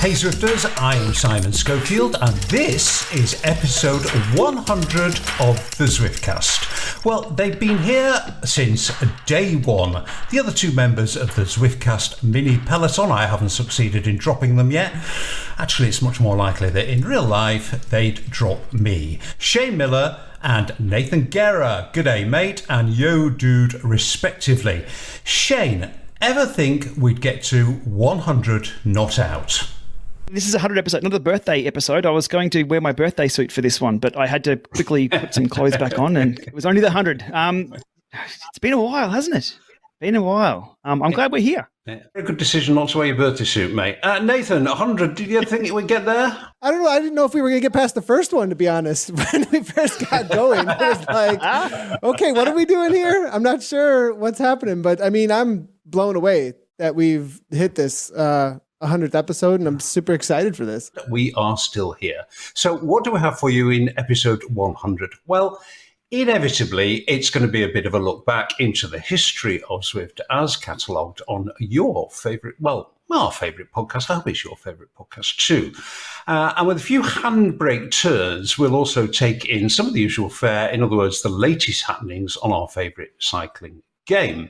Hey Zwifters, I am Simon Schofield and this is episode 100 of the Zwiftcast. Well, they've been here since day one. The other two members of the Zwiftcast mini peloton, I haven't succeeded in dropping them yet. Actually, it's much more likely that in real life they'd drop me. Shane Miller and Nathan Guerra. G'day mate and yo dude respectively. Shane, ever think we'd get to 100 not out? This is a 100 episode, not a birthday episode. I was going to wear my birthday suit for this one, but I had to quickly put some clothes back on, and it was only the 100. It's been a while, hasn't it? Been a while. I'm glad we're here. Yeah. Very good decision not to wear your birthday suit, mate. Nathan, 100, did you think we'd get there? I don't know. I didn't know if we were going to get past the first one, to be honest. When we first got going, I was like, okay, what are we doing here? I'm not sure what's happening, but I mean, I'm blown away that we've hit this 100th episode, and I'm super excited for this. We are still here. So what do we have for you in episode 100? Well, inevitably, it's going to be a bit of a look back into the history of Zwift as catalogued on your favourite, well, our favourite podcast. I hope it's your favourite podcast too. And with a few handbrake turns, we'll also take in some of the usual fare, in other words, the latest happenings on our favourite cycling game.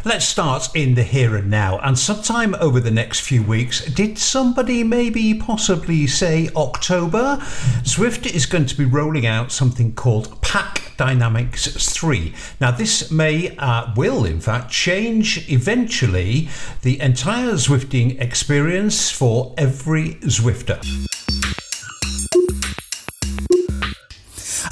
Let's start in the here and now, and sometime over the next few weeks, did somebody maybe possibly say October? Zwift is going to be rolling out something called Pack Dynamics 3. Now this will in fact change eventually the entire Zwifting experience for every Zwifter.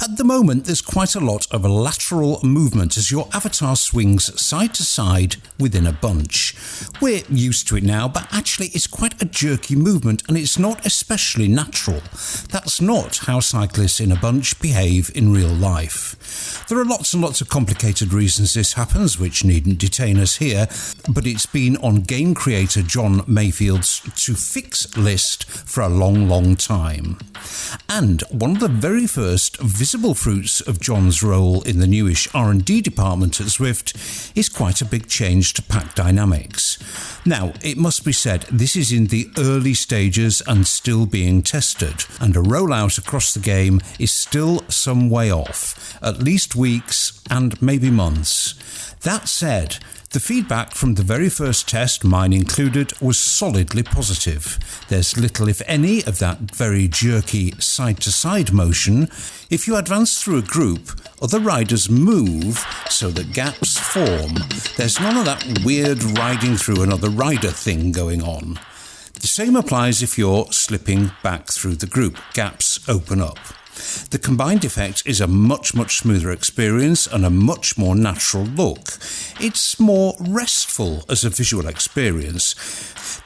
At the moment, there's quite a lot of lateral movement as your avatar swings side to side within a bunch. We're used to it now, but actually it's quite a jerky movement and it's not especially natural. That's not how cyclists in a bunch behave in real life. There are lots and lots of complicated reasons this happens, which needn't detain us here, but it's been on game creator John Mayfield's to fix list for a long, long time. And one of the very first visible fruits of John's role in the newish R&D department at Zwift is quite a big change to pack dynamics. Now, it must be said, this is in the early stages and still being tested, and a rollout across the game is still some way off, at least weeks and maybe months. That said, the feedback from the very first test, mine included, was solidly positive. There's little, if any, of that very jerky side-to-side motion. If you advance through a group, other riders move so that gaps form. There's none of that weird riding through another rider thing going on. The same applies if you're slipping back through the group. Gaps open up. The combined effect is a much, much smoother experience and a much more natural look. It's more restful as a visual experience.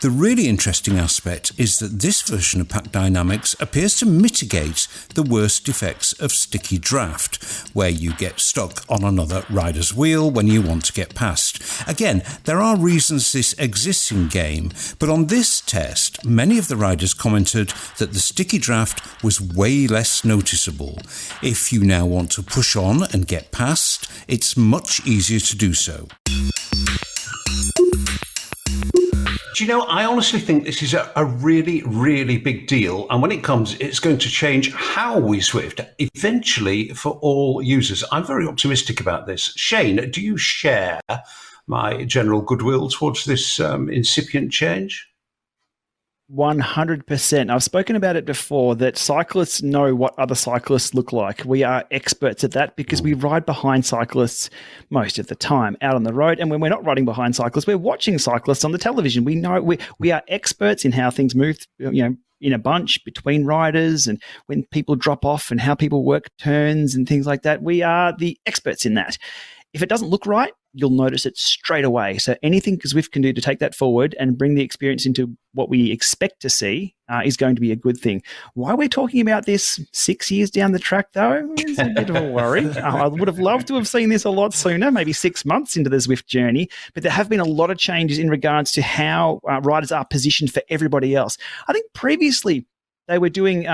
The really interesting aspect is that this version of Pack Dynamics appears to mitigate the worst effects of sticky draft, where you get stuck on another rider's wheel when you want to get past. Again, there are reasons this exists in game, but on this test, many of the riders commented that the sticky draft was way less noticeable. If you now want to push on and get past, it's much easier to do so. Do you know, I honestly think this is a really, really big deal. And when it comes, it's going to change how we Zwift, eventually for all users. I'm very optimistic about this. Shane, do you share my general goodwill towards this incipient change? 100%. I've spoken about it before that cyclists know what other cyclists look like. We are experts at that because we ride behind cyclists most of the time out on the road. And when we're not riding behind cyclists, we're watching cyclists on the television. We know we are experts in how things move, in a bunch between riders and when people drop off and how people work turns and things like that. We are the experts in that. If it doesn't look right, you'll notice it straight away. So anything Zwift can do to take that forward and bring the experience into what we expect to see is going to be a good thing. Why we're talking about this 6 years down the track, though, is a bit of a worry. I would have loved to have seen this a lot sooner, maybe 6 months into the Zwift journey, but there have been a lot of changes in regards to how riders are positioned for everybody else. I think previously they were doing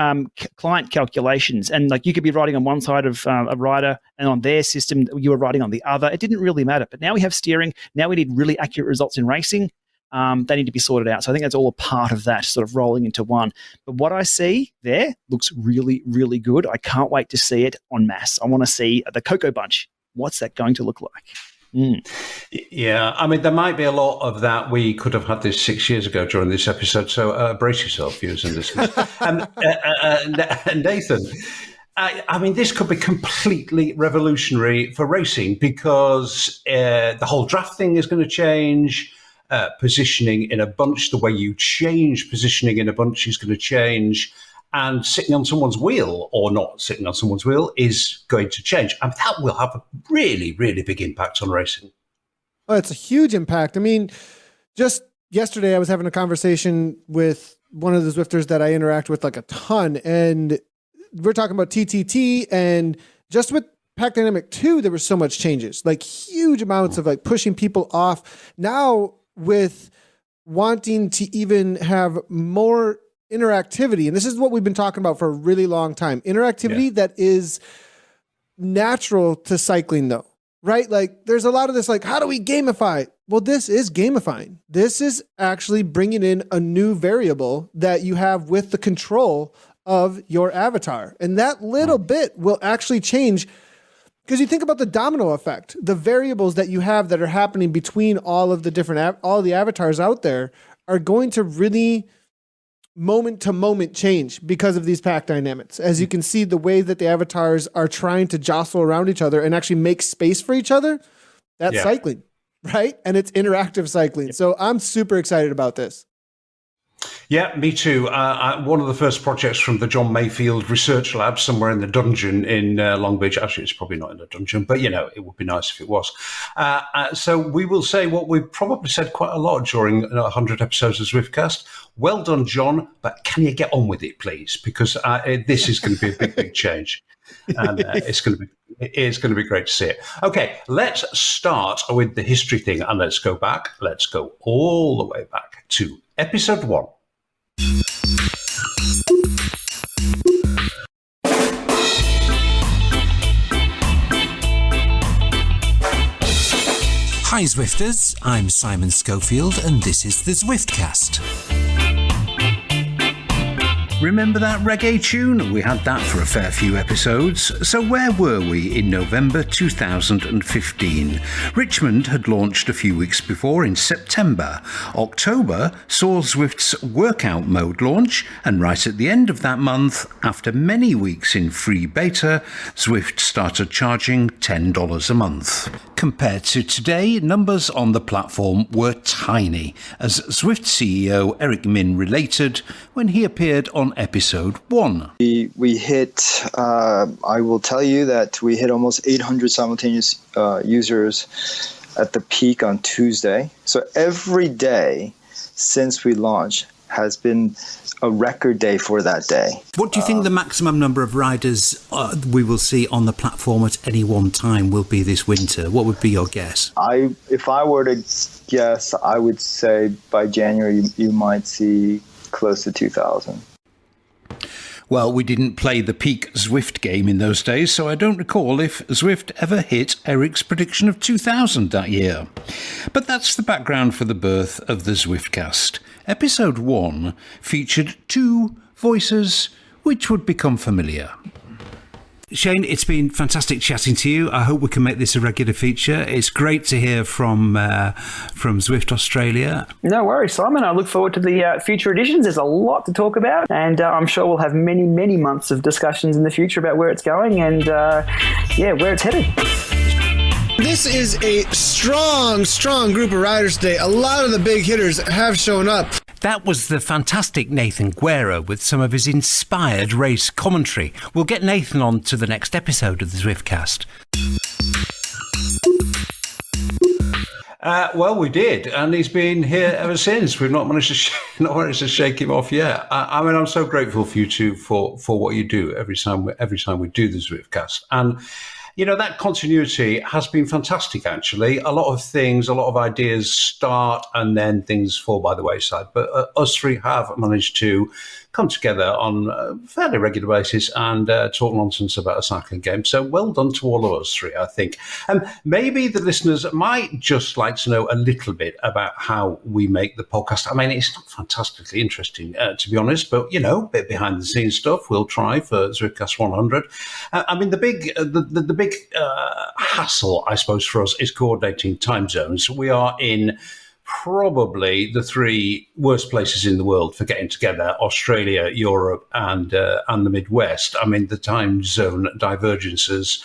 client calculations, and like you could be riding on one side of a rider and on their system you were riding on the other. It didn't really matter. But now we have steering. Now we need really accurate results in racing. They need to be sorted out. So I think that's all a part of that sort of rolling into one. But what I see there looks really, really good. I can't wait to see it en masse. I want to see the Cocoa Bunch. What's that going to look like? Yeah, I mean, there might be a lot of that. We could have had this 6 years ago during this episode, so brace yourself, viewers and listeners. Nathan, I mean, this could be completely revolutionary for racing because the whole draft thing is going to change. Positioning in a bunch, the way you change positioning in a bunch is going to change. And sitting on someone's wheel or not sitting on someone's wheel is going to change. And that will have a really, really big impact on racing. Oh, it's a huge impact. I mean, just yesterday I was having a conversation with one of the Zwifters that I interact with like a ton. And we're talking about TTT, and just with Pack Dynamic 2, there were so much changes, like huge amounts of like pushing people off. Now with wanting to even have more interactivity, and this is what we've been talking about for a really long time, interactivity that is natural to cycling though, right? Like there's a lot of this, like, how do we gamify? Well, this is gamifying. This is actually bringing in a new variable that you have with the control of your avatar. And that little bit will actually change, because you think about the domino effect, the variables that you have that are happening between all of the different, all the avatars out there are going to really moment to moment change because of these pack dynamics. As you can see, the way that the avatars are trying to jostle around each other and actually make space for each other, that's cycling, right? And it's interactive cycling. So I'm super excited about this. Yeah, me too. One of the first projects from the John Mayfield Research Lab, somewhere in the dungeon in Long Beach. Actually, it's probably not in the dungeon, but, you know, it would be nice if it was. So we will say what we've probably said quite a lot during 100 episodes of Zwiftcast. Well done, John, but can you get on with it, please? Because this is going to be a big, big change. And it's going to be great to see it. Okay, let's start with the history thing, and let's go back. Let's go all the way back to episode 1. Hi Zwifters, I'm Simon Schofield and this is the Zwiftcast. Remember that reggae tune? We had that for a fair few episodes. So where were we in November 2015? Richmond had launched a few weeks before in September. October saw Zwift's workout mode launch, and right at the end of that month, after many weeks in free beta, Zwift started charging $10 a month. Compared to today, numbers on the platform were tiny, as Zwift CEO Eric Min related when he appeared on episode 1. We hit, I will tell you that we hit almost 800 simultaneous users at the peak on Tuesday. So every day since we launched has been a record day for that day. What do you think the maximum number of riders we will see on the platform at any one time will be this winter? What would be your guess? If I were to guess, I would say by January you might see close to 2,000. Well, we didn't play the peak Zwift game in those days, so I don't recall if Zwift ever hit Eric's prediction of 2,000 that year. But that's the background for the birth of the Zwiftcast. Episode 1 featured 2 voices which would become familiar. Shane, it's been fantastic chatting to you. I hope we can make this a regular feature. It's great to hear from Zwift Australia. No worries, Simon. I look forward to the future editions. There's a lot to talk about, and I'm sure we'll have many, many months of discussions in the future about where it's going and, where it's headed. This is a strong group of riders today. A lot of the big hitters have shown up. That was the fantastic Nathan Guerra with some of his inspired race commentary. We'll get Nathan on to the next episode of the Zwiftcast. Well, we did, and he's been here ever since. We've not managed to shake him off yet. I mean, I'm so grateful for you two for what you do every time we do the Zwiftcast. And that continuity has been fantastic, actually. A lot of things, a lot of ideas start and then things fall by the wayside. But us three have managed to come together on a fairly regular basis and talk nonsense about a cycling game. So well done to all of us three, I think. Maybe the listeners might just like to know a little bit about how we make the podcast. I mean, it's not fantastically interesting, to be honest, but, a bit behind the scenes stuff we'll try for Zwiftcast 100. I mean, the big hassle, I suppose, for us is coordinating time zones. We are in probably the three worst places in the world for getting together: Australia, Europe, and the Midwest. I mean, the time zone divergences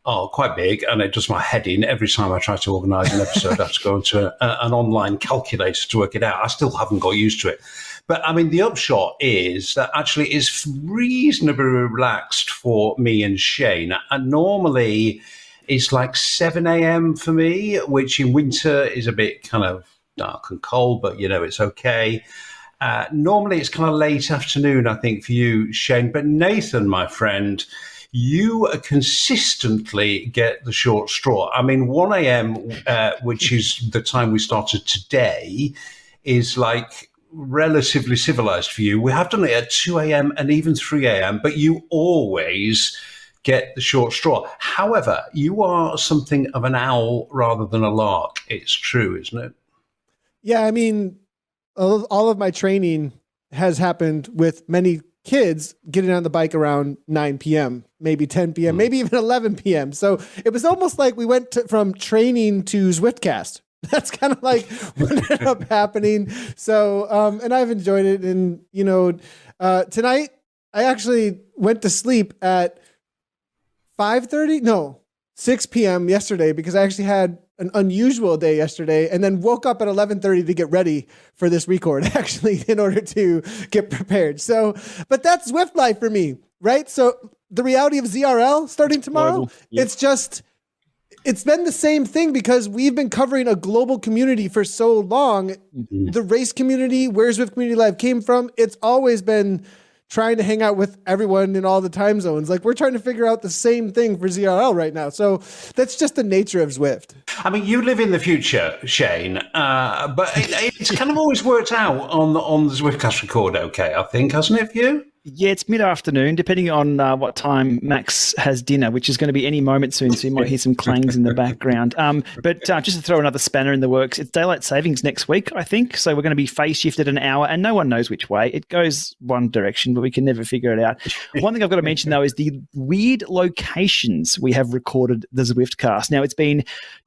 are quite big, and it does my head in every time I try to organise an episode. I have to go into an online calculator to work it out. I still haven't got used to it. But, I mean, the upshot is that actually it's reasonably relaxed for me and Shane. And normally it's like 7 a.m. for me, which in winter is a bit kind of dark and cold, but, it's okay. Normally it's kind of late afternoon, I think, for you, Shane. But Nathan, my friend, you consistently get the short straw. I mean, 1 a.m., which is the time we started today, is like relatively civilized for you. We have done it at 2 a.m. and even 3 a.m., but you always get the short straw. However, you are something of an owl rather than a lark. It's true, isn't it? Yeah, I mean, all of my training has happened with many kids getting on the bike around 9 p.m., maybe 10 p.m., maybe even 11 p.m. So it was almost like we went from training to Zwiftcast. That's kind of like what ended up happening. So, and I've enjoyed it. And, tonight I actually went to sleep at 6 p.m. yesterday because I actually had an unusual day yesterday, and then woke up at 11:30 to get ready for this record, actually, in order to get prepared. So, but that's Zwift life for me, right? So the reality of ZRL starting tomorrow, it's been the same thing because we've been covering a global community for so long. Mm-hmm. The race community, where Zwift Community Live came from, it's always been trying to hang out with everyone in all the time zones. Like, we're trying to figure out the same thing for ZRL right now. So that's just the nature of Zwift. I mean, you live in the future, Shane, but it's kind of always worked out on the Zwiftcast record okay, I think, hasn't it for you? Yeah, it's mid-afternoon, depending on what time Max has dinner, which is going to be any moment soon, so you might hear some clangs in the background. But just to throw another spanner in the works, it's daylight savings next week, I think, so we're going to be phase-shifted an hour, and no one knows which way. It goes one direction, but we can never figure it out. One thing I've got to mention, though, is the weird locations we have recorded the Zwiftcast. Now, it's been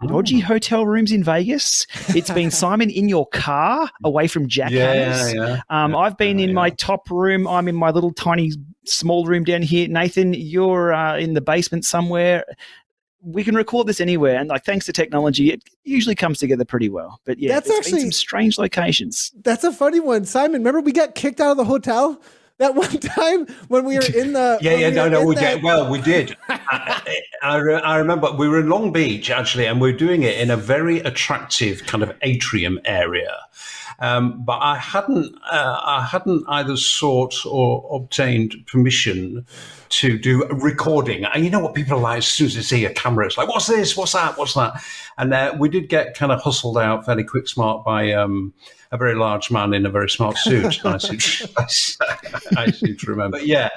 dodgy hotel rooms in Vegas. It's been Simon in your car away from jackhammers. I've been in my top room. I'm in my little tiny small room down here. Nathan, you're in the basement somewhere. We can record this anywhere, and thanks to technology, it usually comes together pretty well. But yeah, there's been some strange locations. That's a funny one, Simon. Remember we got kicked out of the hotel that one time when we were in the we did. I remember we were in Long Beach actually, and we were doing it in a very attractive kind of atrium area. But I hadn't either sought or obtained permission to do a recording. And you know what people are like, as soon as they see a camera, it's like, what's this? What's that? What's that? And we did get kind of hustled out fairly quick smart by a very large man in a very smart suit. I seem to remember. But yeah,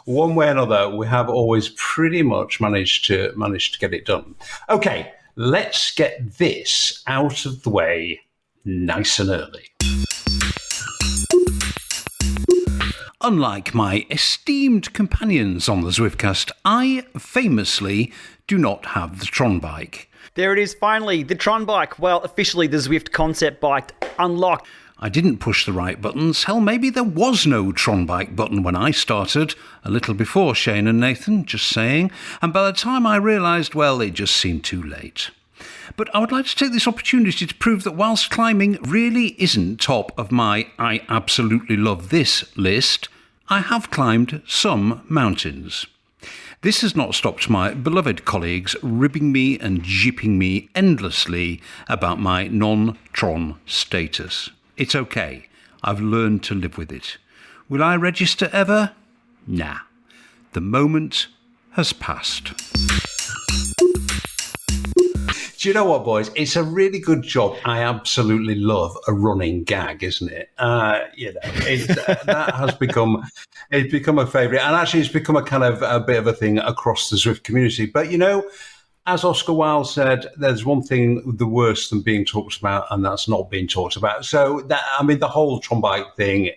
one way or another, we have always pretty much managed to get it done. Okay, let's get this out of the way nice and early. Unlike my esteemed companions on the Zwiftcast, I famously do not have the Tron bike. There it is, finally, the Tron bike. Well, officially the Zwift concept bike unlocked. I didn't push the right buttons. Hell, maybe there was no Tron bike button when I started, a little before Shane and Nathan, just saying. And by the time I realised, well, it just seemed too late. But I would like to take this opportunity to prove that whilst climbing really isn't top of my I absolutely love this list, I have climbed some mountains. This has not stopped my beloved colleagues ribbing me and jipping me endlessly about my non-Tron status. It's okay. I've learned to live with it. Will I register ever? Nah. The moment has passed. Do you know what, boys? It's a really good job. I absolutely love a running gag, isn't it? That has become a favourite, and actually, it's become a kind of a bit of a thing across the Zwift community. But as Oscar Wilde said, there's one thing the worse than being talked about, and that's not being talked about. So the whole Tron bike thing,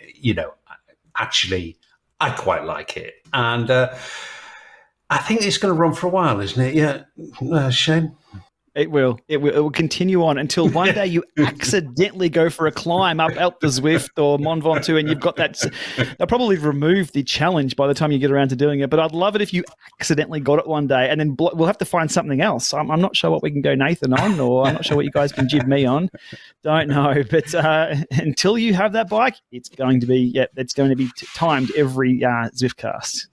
actually, I quite like it, and I think it's going to run for a while, isn't it? Yeah, Shane. It will. It will continue on until one day you accidentally go for a climb up the Zwift or Mont Ventoux, and you've got that. They'll probably remove the challenge by the time you get around to doing it. But I'd love it if you accidentally got it one day, and then we'll have to find something else. I'm not sure what we can go Nathan on, or I'm not sure what you guys can jib me on. Don't know. But until you have that bike, it's going to be timed every Zwiftcast.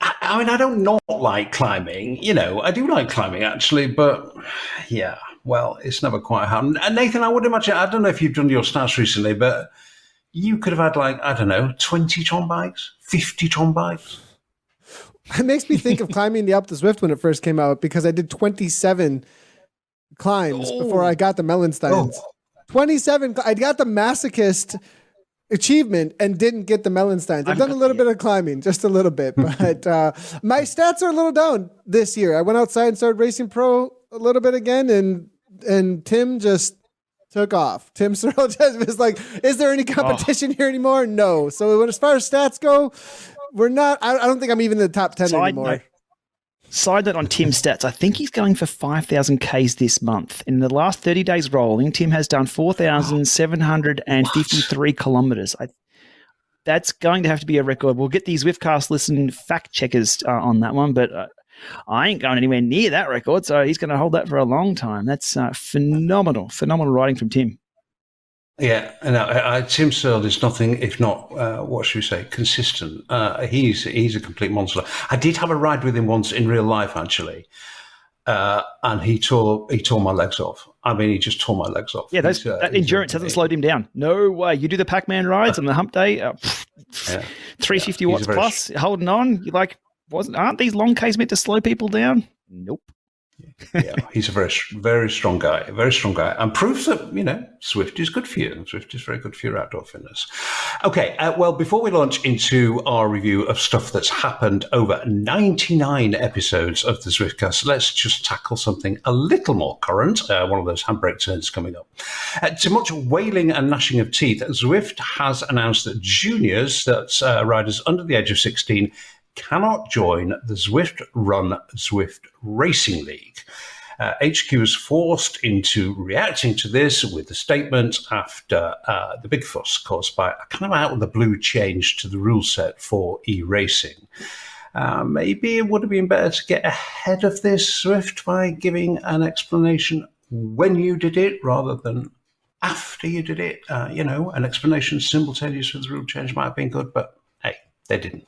I don't not like climbing. I do like climbing, actually, but yeah, well, it's never quite happened. And Nathan, I would imagine, I don't know if you've done your stats recently, but you could have had, 20 Tron bikes, 50 Tron bikes. It makes me think of climbing the Up the Zwift when it first came out, because I did 27 climbs before I got the Mellensteins. 27, I got the masochist achievement and didn't get the Mellensteins. I've done a little bit of climbing, just a little bit, but my stats are a little down this year. I went outside and started racing pro a little bit again, and Tim just took off. Tim Searle just was like, is there any competition here anymore? No. So as far as stats go, we're not, I don't think I'm even in the top 10 anymore. Side note on Tim's stats, I think he's going for 5,000 Ks this month. In the last 30 days rolling, Tim has done 4,753 kilometers. That's going to have to be a record. We'll get these Zwiftcast listen fact checkers on that one, but I ain't going anywhere near that record, so he's going to hold that for a long time. That's phenomenal riding from Tim. Yeah, and Tim Searle is nothing if not, what should we say, consistent. He's a complete monster. I did have a ride with him once in real life, actually, and he tore my legs off. I mean, he just tore my legs off. Yeah, that endurance hasn't slowed him down. No way. You do the Pac-Man rides on the hump day, 350 watts plus, holding on. You're like, aren't these long Ks meant to slow people down? Nope. Yeah, he's a very, very strong guy, and proves that, Zwift is good for you. Zwift is very good for your outdoor fitness. Okay, well, before we launch into our review of stuff that's happened over 99 episodes of the Zwiftcast, let's just tackle something a little more current, one of those handbrake turns coming up. To much wailing and gnashing of teeth, Zwift has announced that juniors, that's riders under the age of 16, cannot join the Zwift Run Zwift Racing League. HQ was forced into reacting to this with a statement after the big fuss caused by a kind of out-of-the-blue change to the rule set for e-racing. Maybe it would have been better to get ahead of this, Zwift, by giving an explanation when you did it rather than after you did it. An explanation simultaneous with the rule change might have been good, but hey, they didn't.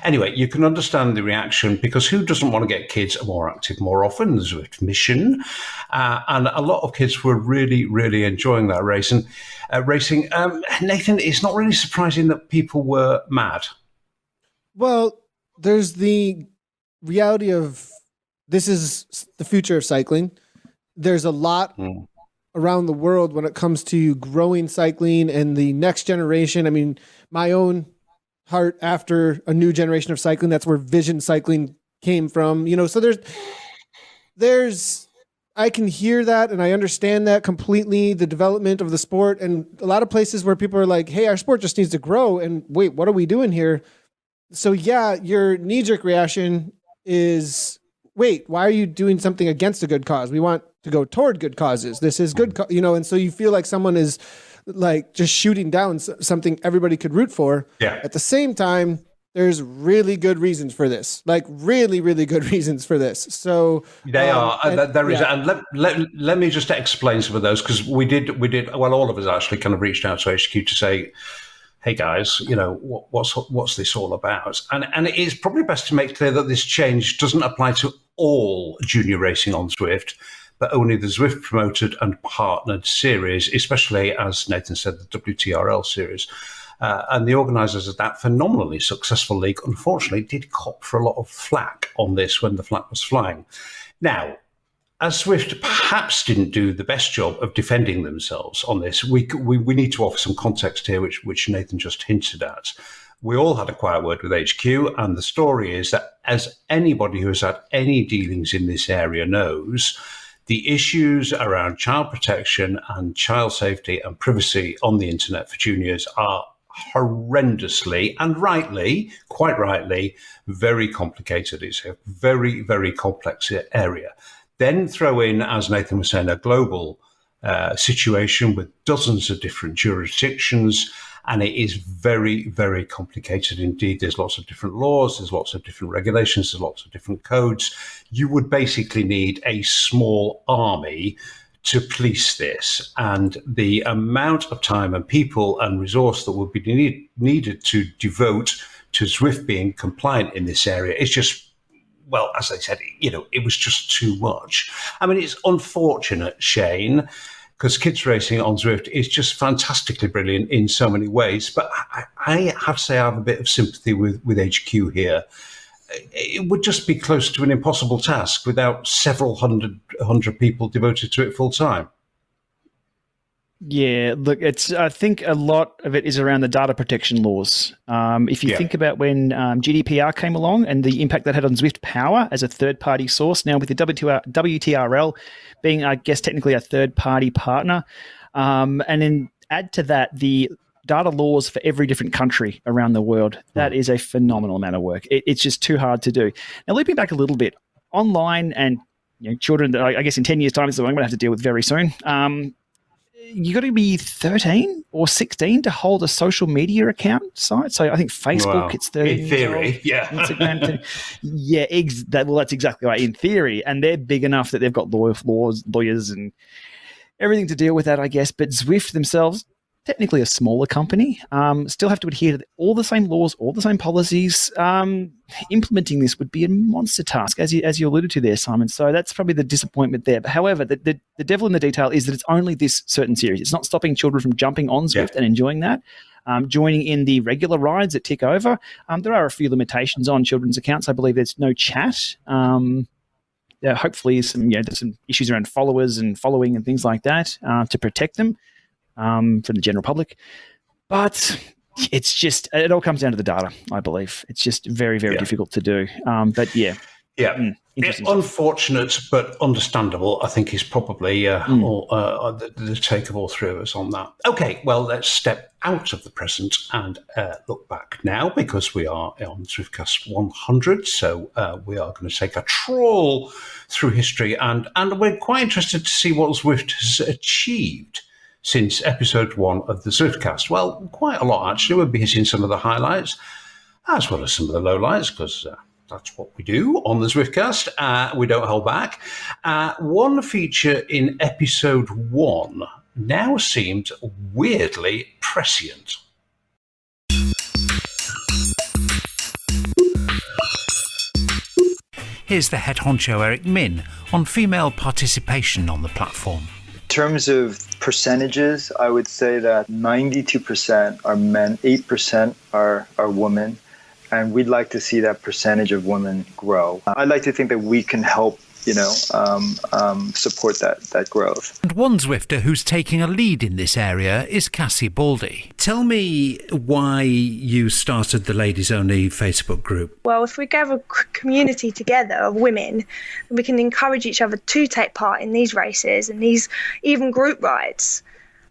Anyway, you can understand the reaction, because who doesn't want to get kids more active more often? The Zwift mission. And a lot of kids were really, really enjoying that racing. Nathan, it's not really surprising that people were mad. Well, there's the reality of this is the future of cycling. There's a lot around the world when it comes to growing cycling and the next generation. I mean, my own heart after a new generation of cycling, that's where vision cycling came from, so there's I can hear that and I understand that completely, the development of the sport, and a lot of places where people are like, hey, our sport just needs to grow, and wait, what are we doing here? So yeah, your knee-jerk reaction is, wait, why are you doing something against a good cause? We want to go toward good causes. This is good, and so you feel like someone is like just shooting down something everybody could root for. Yeah. At the same time, there's really good reasons for this, like really, really good reasons for this. So there is, and let me just explain some of those, because we did. Well, all of us actually kind of reached out to HQ to say, hey guys, what's this all about? And it is probably best to make clear that this change doesn't apply to all junior racing on Zwift, but only the Zwift promoted and partnered series, especially, as Nathan said, the WTRL series. And the organisers of that phenomenally successful league, unfortunately, did cop for a lot of flack on this when the flag was flying. Now, as Zwift perhaps didn't do the best job of defending themselves on this, we need to offer some context here, which Nathan just hinted at. We all had a quiet word with HQ, and the story is that, as anybody who has had any dealings in this area knows, the issues around child protection and child safety and privacy on the internet for juniors are horrendously and rightly, quite rightly, very complicated. It's a very, very complex area. Then throw in, as Nathan was saying, a global situation with dozens of different jurisdictions, and it is very, very complicated indeed. There's lots of different laws, there's lots of different regulations, there's lots of different codes. You would basically need a small army to police this, and the amount of time and people and resource that would be needed to devote to Zwift being compliant in this area is just, well, as I said, it was just too much. I mean, it's unfortunate, Shane, because kids racing on Zwift is just fantastically brilliant in so many ways. But I have to say I have a bit of sympathy with HQ here. It would just be close to an impossible task without several hundred people devoted to it full time. Yeah, look, I think a lot of it is around the data protection laws. If you think about when GDPR came along and the impact that had on Zwift Power as a third-party source, now with the WTRL being, I guess, technically a third-party partner, and then add to that the data laws for every different country around the world, that is a phenomenal amount of work. It's just too hard to do. Now, looping back a little bit, online and children, I guess in 10 years' time is what I'm going to have to deal with very soon. You got to be 13 or 16 to hold a social media account site. So I think Facebook, it's 13. In theory, yeah. Instagram, yeah, that's exactly right. In theory, and they're big enough that they've got lawyers and everything to deal with that, I guess. But Zwift themselves, technically a smaller company, still have to adhere to all the same laws, all the same policies. Implementing this would be a monster task, as you alluded to there, Simon. So that's probably the disappointment there. But however, the devil in the detail is that it's only this certain series. It's not stopping children from jumping on Zwift and enjoying that, joining in the regular rides that tick over. There are a few limitations on children's accounts. I believe there's no chat. Hopefully there's some issues around followers and following and things like that to protect them from the general public. But it's just, it all comes down to the data, I believe. It's just very, very difficult to do. But yeah. Yeah. Unfortunate, but understandable, I think, is probably the take of all three of us on that. Okay, well, let's step out of the present and look back now, because we are on Zwiftcast 100. So we are going to take a trawl through history, and we're quite interested to see what Zwift has achieved since episode 1 of the Zwiftcast. Well, quite a lot, actually. We'll be hitting some of the highlights, as well as some of the lowlights, because that's what we do on the Zwiftcast. We don't hold back. One feature in episode 1 now seemed weirdly prescient. Here's the head honcho Eric Min on female participation on the platform. In terms of percentages, I would say that 92% are men, 8% are women, and we'd like to see that percentage of women grow. I'd like to think that we can help, support that growth. And one Zwifter who's taking a lead in this area is Cassie Baldy. Tell me why you started the Ladies Only Facebook group. Well, if we gather a community together of women, we can encourage each other to take part in these races and these even group rides.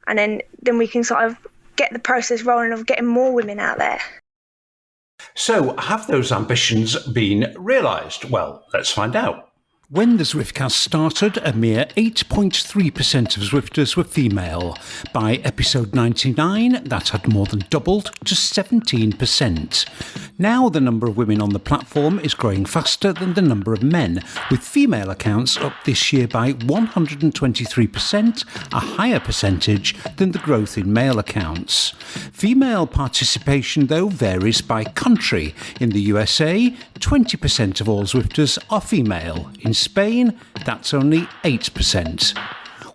And then we can sort of get the process rolling of getting more women out there. So, have those ambitions been realised? Well, let's find out. When the Zwiftcast started, a mere 8.3% of Zwifters were female. By episode 99, that had more than doubled to 17%. Now the number of women on the platform is growing faster than the number of men, with female accounts up this year by 123%, a higher percentage than the growth in male accounts. Female participation, though, varies by country. In the USA, 20% of all Zwifters are female. In Spain, that's only 8%.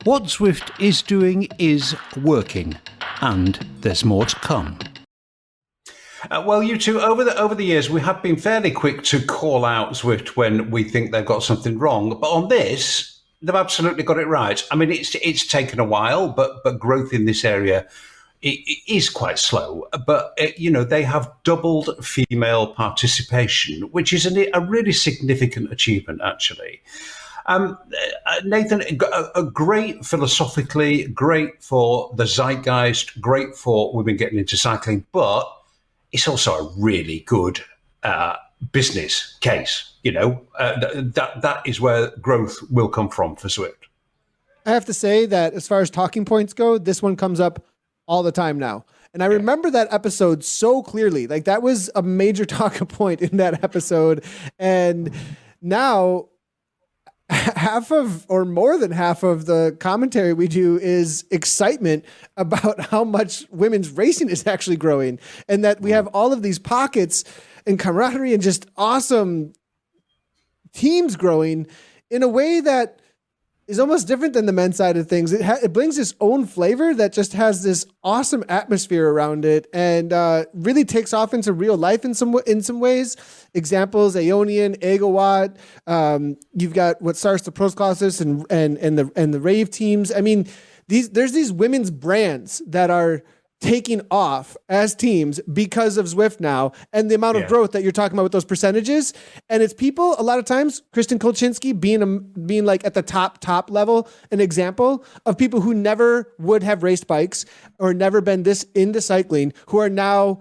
What Zwift is doing is working, and there's more to come. Well, you two, over the years, we have been fairly quick to call out Zwift when we think they've got something wrong. But on this, They've absolutely got it right. I mean, it's taken a while, but growth in this area it is quite slow. But they have doubled female participation, which is a really significant achievement, actually. Nathan, great philosophically, great for the zeitgeist, great for women getting into cycling, but it's also a really good business case. That is where growth will come from for Zwift. I have to say that as far as talking points go, this one comes up all the time now. And I remember that episode so clearly. Like, that was a major talking point in that episode. And now half of, or more than half of, the commentary we do is excitement about how much women's racing is actually growing, and that we have all of these pockets and camaraderie and just awesome teams growing in a way that is almost different than the men's side of things. It brings its own flavor that just has this awesome atmosphere around it, and really takes off into real life in some ways. Examples: Aeonian, Egowatt. You've got what starts the pros classes and the rave teams. I mean, there's these women's brands that are taking off as teams because of Zwift now, and the amount of growth that you're talking about with those percentages. And it's people, a lot of times, Kristen Kolchinski being like at the top level, an example of people who never would have raced bikes or never been this into cycling, who are now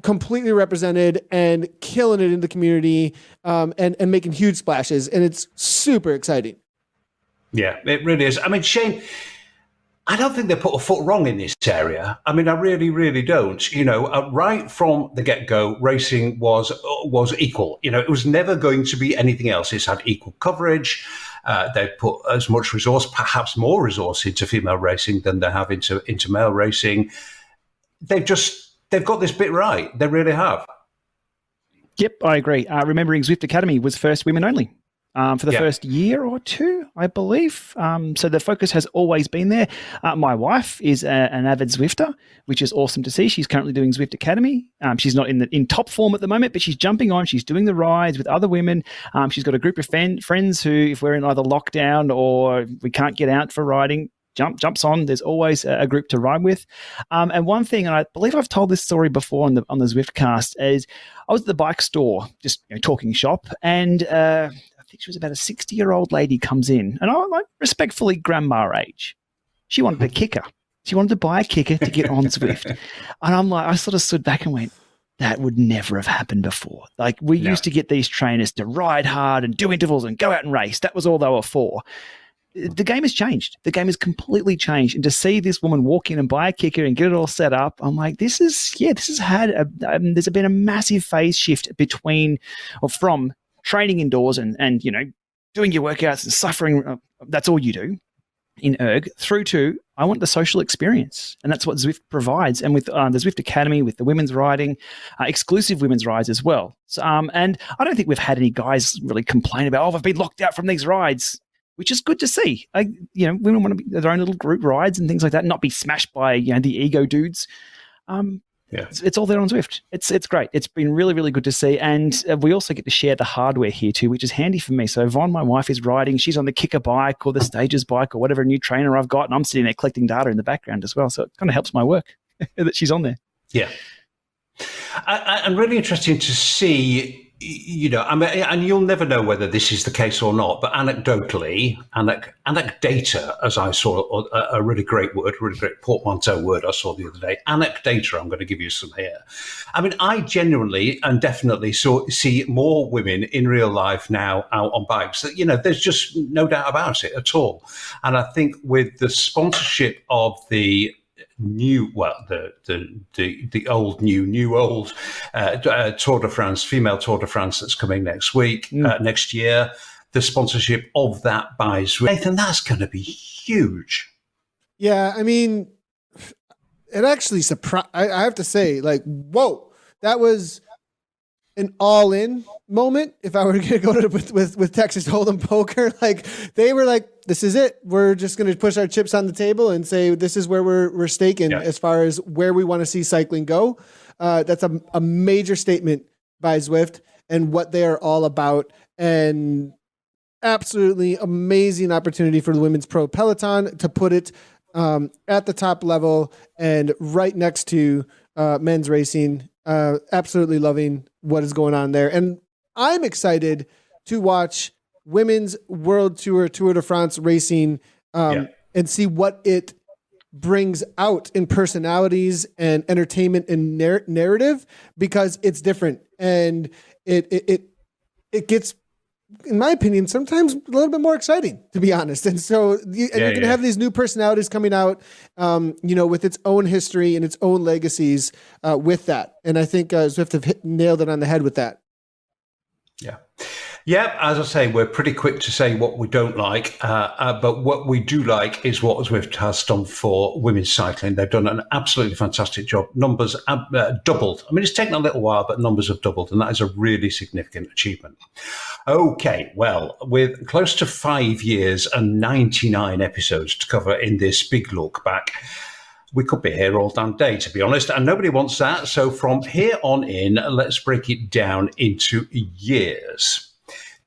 completely represented and killing it in the community, and making huge splashes. And it's super exciting. Yeah, it really is. I mean, Shane, I don't think they put a foot wrong in this area. I mean, I really, really don't. Right from the get-go, racing was equal. It was never going to be anything else. It's had equal coverage. They put as much resource, perhaps more resource, into female racing than they have into male racing. They've got this bit right. They really have. Yep, I agree. Remembering Zwift Academy was first women only. For the first year or two, I believe. So the focus has always been there. My wife is an avid Zwifter, which is awesome to see. She's currently doing Zwift Academy. She's not in top form at the moment, but she's jumping on. She's doing the rides with other women. She's got a group of friends who, if we're in either lockdown or we can't get out for riding, jumps on. There's always a group to ride with. And one thing, and I believe I've told this story before on the Zwiftcast, is I was at the bike store, just talking shop, and I think she was about a 60-year-old lady comes in, and I'm like, respectfully grandma age. She wanted a kicker. She wanted to buy a kicker to get on Zwift. And I'm like, I sort of stood back and went, that would never have happened before. Like, we used to get these trainers to ride hard and do intervals and go out and race. That was all they were for. The game has changed. The game has completely changed. And to see this woman walk in and buy a kicker and get it all set up, I'm like, this has had there's been a massive phase shift from training indoors and doing your workouts and suffering, that's all you do in erg, through to I want the social experience. And that's what Zwift provides. And with the Zwift Academy, with the women's riding, exclusive women's rides as well. So, and I don't think we've had any guys really complain about, I've been locked out from these rides, which is good to see. Women want to be their own little group rides and things like that, not be smashed by the ego dudes. It's all there on Zwift. It's great. It's been really, really good to see. And we also get to share the hardware here too, which is handy for me. So Yvonne, my wife, is riding. She's on the Kicker bike or the Stages bike or whatever new trainer I've got. And I'm sitting there collecting data in the background as well. So it kind of helps my work that she's on there. Yeah. And really interesting to see, and you'll never know whether this is the case or not, but anecdotally, anecdata, as I saw a really great portmanteau word I saw the other day, anecdata, I'm going to give you some here. I mean, I genuinely and definitely see more women in real life now out on bikes. There's just no doubt about it at all. And I think with the sponsorship of the the old Tour de France, female Tour de France that's coming next year, the sponsorship of that by Zwift. Nathan, that's going to be huge. Yeah, I mean, it actually surprised. I have to say, like, whoa, that was an all-in moment. If I were going to go to with Texas Hold'em Poker, like, they were like, this is it. We're just going to push our chips on the table and say this is where we're staking as far as where we want to see cycling go. That's a major statement by Zwift and what they are all about. And absolutely amazing opportunity for the Women's Pro Peloton to put it at the top level and right next to men's racing. Absolutely loving what is going on there. And I'm excited to watch Women's World Tour, Tour de France racing and see what it brings out in personalities and entertainment and narrative, because it's different. And it gets, in my opinion, sometimes a little bit more exciting, to be honest. And so you're going to have these new personalities coming out, with its own history and its own legacies with that. And I think Zwift have nailed it on the head with that. Yeah. Yeah, as I say, we're pretty quick to say what we don't like, but what we do like is what Zwift has done for women's cycling. They've done an absolutely fantastic job. Numbers doubled. I mean, it's taken a little while, but numbers have doubled, and that is a really significant achievement. Okay, well, with close to 5 years and 99 episodes to cover in this big look back, we could be here all damn day, to be honest, and nobody wants that. So from here on in, let's break it down into years.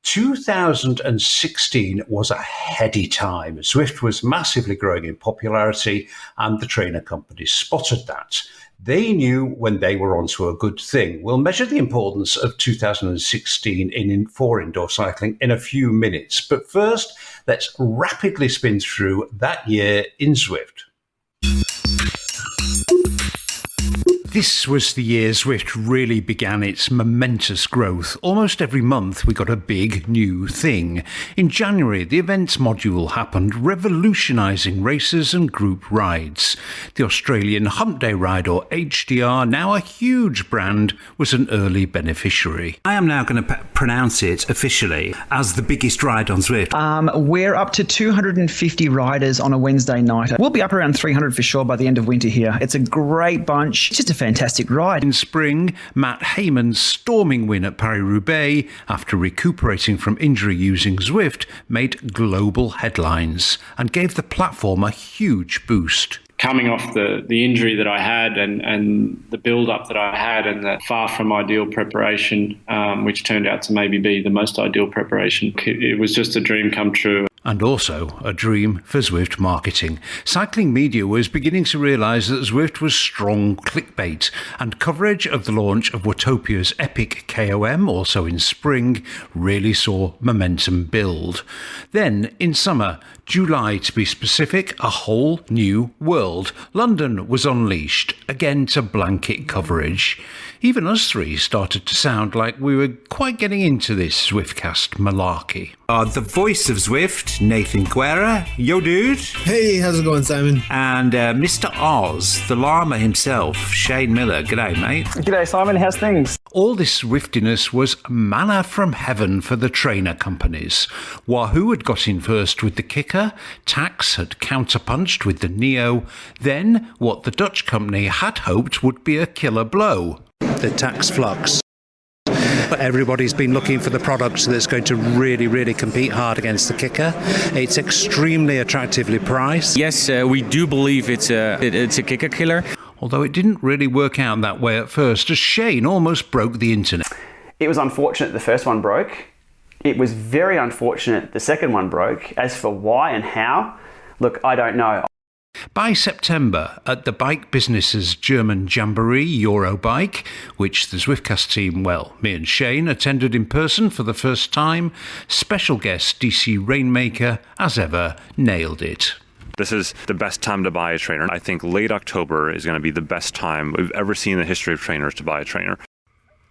2016 was a heady time. Zwift was massively growing in popularity, and the trainer companies spotted that. They knew when they were onto a good thing. We'll measure the importance of 2016 for indoor cycling in a few minutes. But first, let's rapidly spin through that year in Zwift. This was the year Zwift really began its momentous growth. Almost every month we got a big new thing. In January, the events module happened, revolutionising races and group rides. The Australian Hump Day Ride, or HDR, now a huge brand, was an early beneficiary. I am now going to pronounce it officially as the biggest ride on Zwift. We're up to 250 riders on a Wednesday night. We'll be up around 300 for sure by the end of winter here. It's a great bunch. It's just a fantastic ride. In spring, Matt Hayman's storming win at Paris-Roubaix, after recuperating from injury using Zwift, made global headlines and gave the platform a huge boost. Coming off the injury that I had and the build-up that I had and the far from ideal preparation, which turned out to maybe be the most ideal preparation, it was just a dream come true. And also a dream for Zwift marketing. Cycling media was beginning to realise that Zwift was strong clickbait, and coverage of the launch of Watopia's epic KOM, also in spring, really saw momentum build. Then, in summer, July to be specific, a whole new world. London was unleashed, again to blanket coverage. Even us three started to sound like we were quite getting into this Zwiftcast malarkey. The voice of Zwift, Nathan Guerra. Yo, dude. Hey, how's it going, Simon? And Mr. Oz, the llama himself, Shane Miller. G'day, mate. G'day, Simon. How's things? All this Zwiftiness was manna from heaven for the trainer companies. Wahoo had got in first with the Kicker, Tax had counterpunched with the Neo, then what the Dutch company had hoped would be a killer blow. The Tax Flux. Everybody's been looking for the product that's going to really, really compete hard against the Kicker. It's extremely attractively priced. Yes, we do believe it's a Kicker killer. Although it didn't really work out that way at first, as Shane almost broke the internet. It was unfortunate the first one broke. It was very unfortunate the second one broke. As for why and how, look, I don't know. By September, at the bike business's German jamboree, Eurobike, which the Zwiftcast team, well, me and Shane, attended in person for the first time, special guest DC Rainmaker, as ever, nailed it. This is the best time to buy a trainer. I think late October is going to be the best time we've ever seen in the history of trainers to buy a trainer.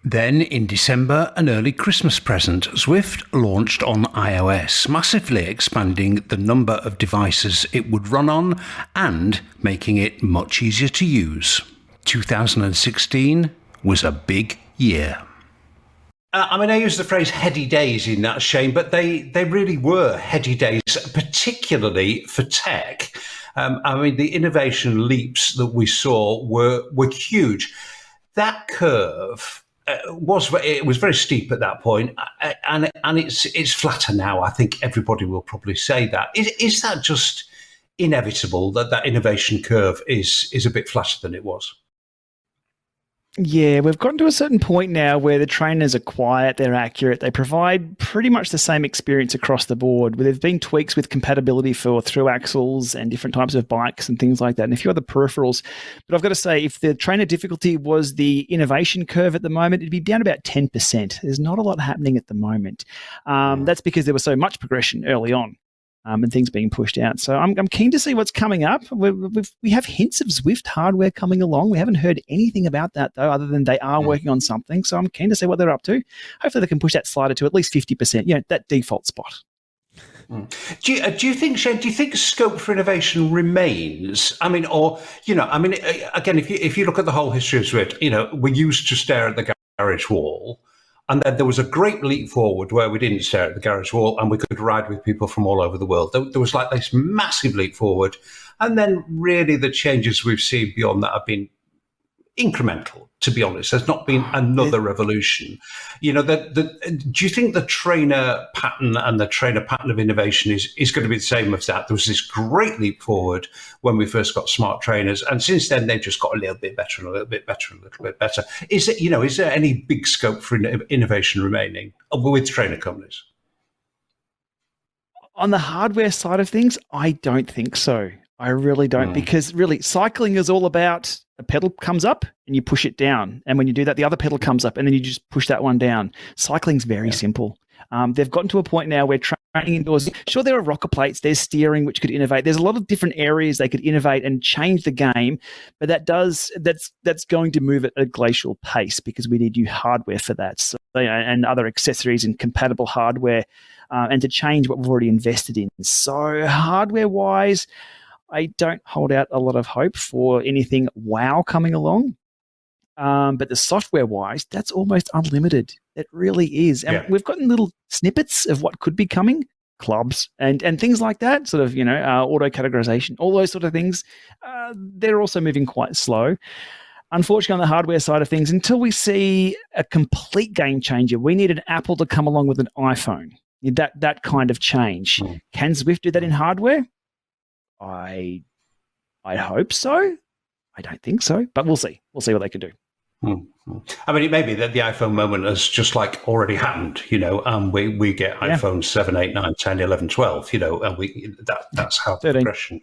Then, in December, an early Christmas present, Zwift launched on iOS, massively expanding the number of devices it would run on and making it much easier to use. 2016 was a big year. I use the phrase heady days in that, Shane, but they really were heady days, particularly for tech. The innovation leaps that we saw were huge. That curve was very steep at that point, and it's flatter now. I think everybody will probably say that. Is that just inevitable that innovation curve is a bit flatter than it was? Yeah, we've gotten to a certain point now where the trainers are quiet, they're accurate, they provide pretty much the same experience across the board. There's been tweaks with compatibility for through axles and different types of bikes and things like that, and a few other peripherals. But I've got to say, if the trainer difficulty was the innovation curve at the moment, it'd be down about 10%. There's not a lot happening at the moment. That's because there was so much progression early on. And things being pushed out. So I'm keen to see what's coming up. We have hints of Zwift hardware coming along. We haven't heard anything about that, though, other than they are working on something. So I'm keen to see what they're up to. Hopefully they can push that slider to at least 50%, that default spot. Do you think, Shane, do you think scope for innovation remains? I mean, again, if you look at the whole history of Zwift, we used to stare at the garage wall. And then there was a great leap forward where we didn't stare at the garage wall and we could ride with people from all over the world. There was like this massive leap forward. And then really the changes we've seen beyond that have been incremental, to be honest. There's not been another revolution. Do you think the trainer pattern and the trainer pattern of innovation is going to be the same as that? There was this great leap forward when we first got smart trainers, and since then they've just got a little bit better and a little bit better and a little bit better. Is there any big scope for innovation remaining with trainer companies? On the hardware side of things, I don't think so. I really don't, because really cycling is all about a pedal comes up and you push it down. And when you do that, the other pedal comes up and then you just push that one down. Cycling's very simple. They've gotten to a point now where training indoors, sure, there are rocker plates, there's steering, which could innovate. There's a lot of different areas they could innovate and change the game, but that's going to move at a glacial pace because we need new hardware for that. So, and other accessories and compatible hardware, and to change what we've already invested in. So hardware-wise, I don't hold out a lot of hope for anything wow coming along. But the software-wise, that's almost unlimited. It really is. And we've gotten little snippets of what could be coming, clubs and things like that, sort of, auto-categorization, all those sort of things. They're also moving quite slow. Unfortunately, on the hardware side of things, until we see a complete game changer, we need an Apple to come along with an iPhone. That kind of change. Can Zwift do that in hardware? I hope so. I don't think so, but we'll see. We'll see what they can do. I mean, it may be that the iPhone moment has just like already happened, and we get iPhone 7, 8, 9, 10, 11, 12, and that's how the progression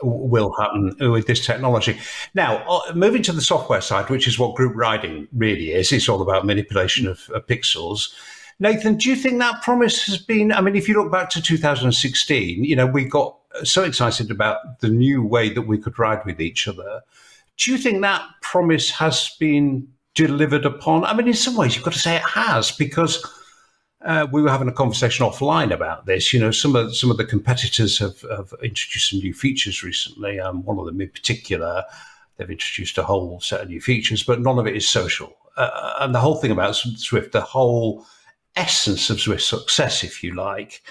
will happen with this technology. Now, moving to the software side, which is what group riding really is. It's all about manipulation of pixels. Nathan, do you think that promise has been, I mean, if you look back to 2016, we got so excited about the new way that we could ride with each other. Do you think that promise has been delivered upon? I mean, in some ways, you've got to say it has, because we were having a conversation offline about this. Some of the competitors have introduced some new features recently. One of them in particular, they've introduced a whole set of new features, but none of it is social. And the whole thing about Zwift, the whole essence of Zwift success, if you like,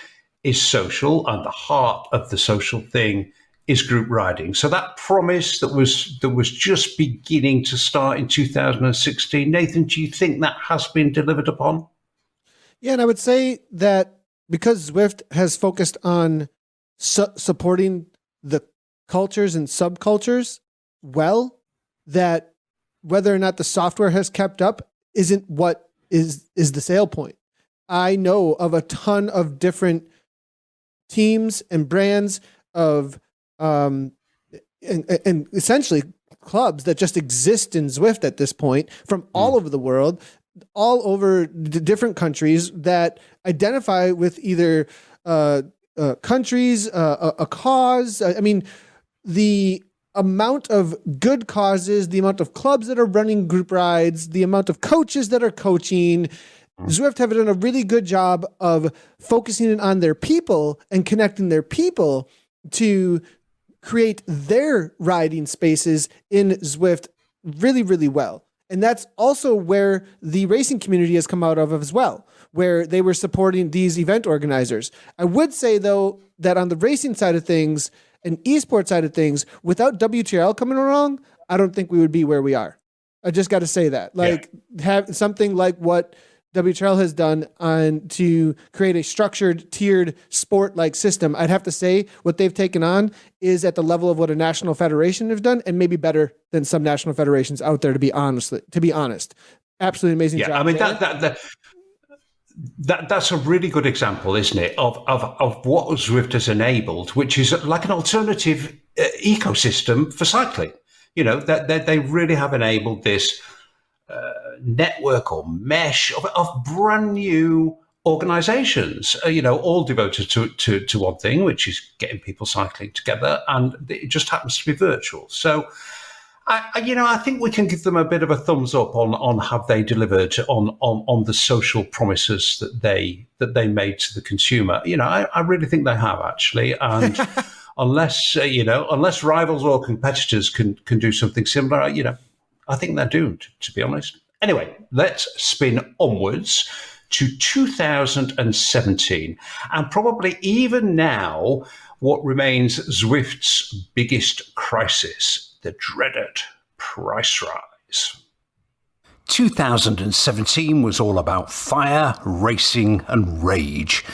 is social, and the heart of the social thing is group riding. So that promise that was just beginning to start in 2016, Nathan, do you think that has been delivered upon? Yeah, and I would say that because Zwift has focused on supporting the cultures and subcultures well, that whether or not the software has kept up isn't what is the sale point. I know of a ton of different teams and brands of and essentially clubs that just exist in Zwift at this point from all over the world, all over different countries that identify with either countries, a cause. I mean, the amount of good causes, the amount of clubs that are running group rides, the amount of coaches that are coaching. Zwift have done a really good job of focusing on their people and connecting their people to create their riding spaces in Zwift really, really well. And that's also where the racing community has come out of as well, where they were supporting these event organizers. I would say, though, that on the racing side of things and esports side of things, without WTRL coming along, I don't think we would be where we are. I just got to say that. Have something like what WTRL has done to create a structured, tiered sport-like system, I'd have to say what they've taken on is at the level of what a national federation has done, and maybe better than some national federations out there. To be honest, absolutely amazing job. I mean that's a really good example, isn't it, of what Zwift has enabled, which is like an alternative ecosystem for cycling. You know, that they really have enabled this network or mesh of brand new organizations, all devoted to one thing, which is getting people cycling together, and it just happens to be virtual. So, I think we can give them a bit of a thumbs up on have they delivered on the social promises that they made to the consumer. I really think they have, actually, and unless rivals or competitors can do something similar, I think they're doomed, to be honest. Anyway, let's spin onwards to 2017, and probably even now, what remains Zwift's biggest crisis, the dreaded price rise. 2017 was all about fire, racing and rage.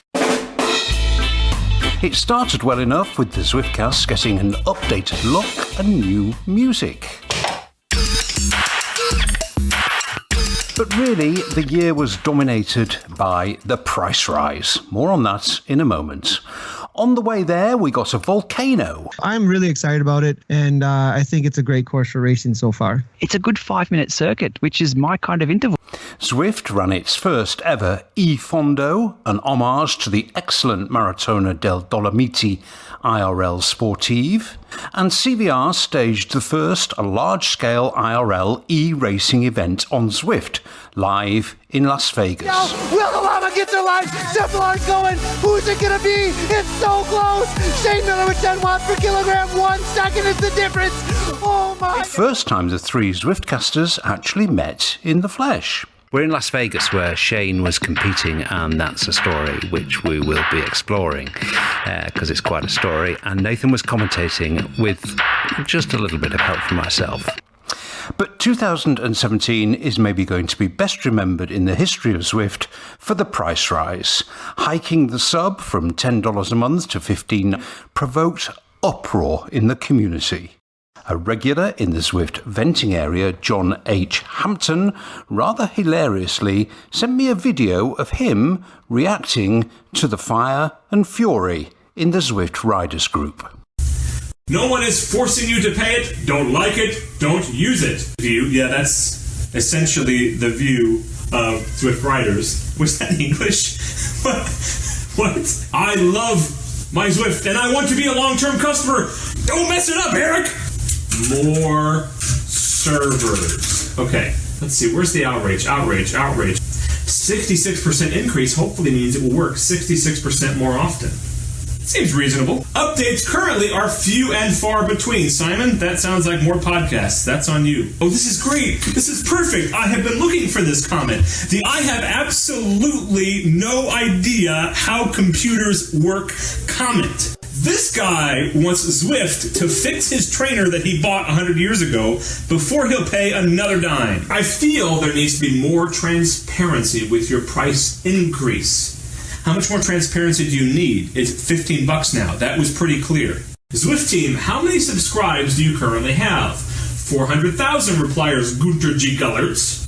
It started well enough with the Zwiftcasts getting an updated look and new music. But really, the year was dominated by the price rise. More on that in a moment. On the way there, we got a volcano. I'm really excited about it, and I think it's a great course for racing so far. It's a good 5-minute circuit, which is my kind of interval. Zwift ran its first ever e-fondo, an homage to the excellent Maratona del Dolomiti IRL Sportive, and CVR staged the first large-scale IRL e-racing event on Zwift, live in Las Vegas. Will Alama get their line? Cephalon going. Who's it going to be? It's so close. Shane Miller with 10 watts per kilogram. 1 second is the difference. Oh my. The first time the three Zwiftcasters actually met in the flesh. We're in Las Vegas where Shane was competing, and that's a story which we will be exploring because it's quite a story. And Nathan was commentating with just a little bit of help from myself. But 2017 is maybe going to be best remembered in the history of Zwift for the price rise. Hiking the sub from $10 a month to $15 provoked uproar in the community. A regular in the Zwift venting area, John H. Hampton, rather hilariously sent me a video of him reacting to the fire and fury in the Zwift riders group. No one is forcing you to pay it. Don't like it. Don't use it. View. Yeah, that's essentially the view of Zwift riders. Was that English? What? I love my Zwift and I want to be a long-term customer. Don't mess it up, Eric. More servers. Okay, let's see. Where's the outrage? Outrage. 66% increase hopefully means it will work 66% more often. Seems reasonable. Updates currently are few and far between. Simon, that sounds like more podcasts. That's on you. Oh, this is great. This is perfect. I have been looking for this comment. I have absolutely no idea how computers work comment. This guy wants Zwift to fix his trainer that he bought 100 years ago before he'll pay another dime. I feel there needs to be more transparency with your price increase. How much more transparency do you need? It's $15 now. That was pretty clear. Zwift team, how many subscribes do you currently have? 400,000 replies Gunter G. Gullerts.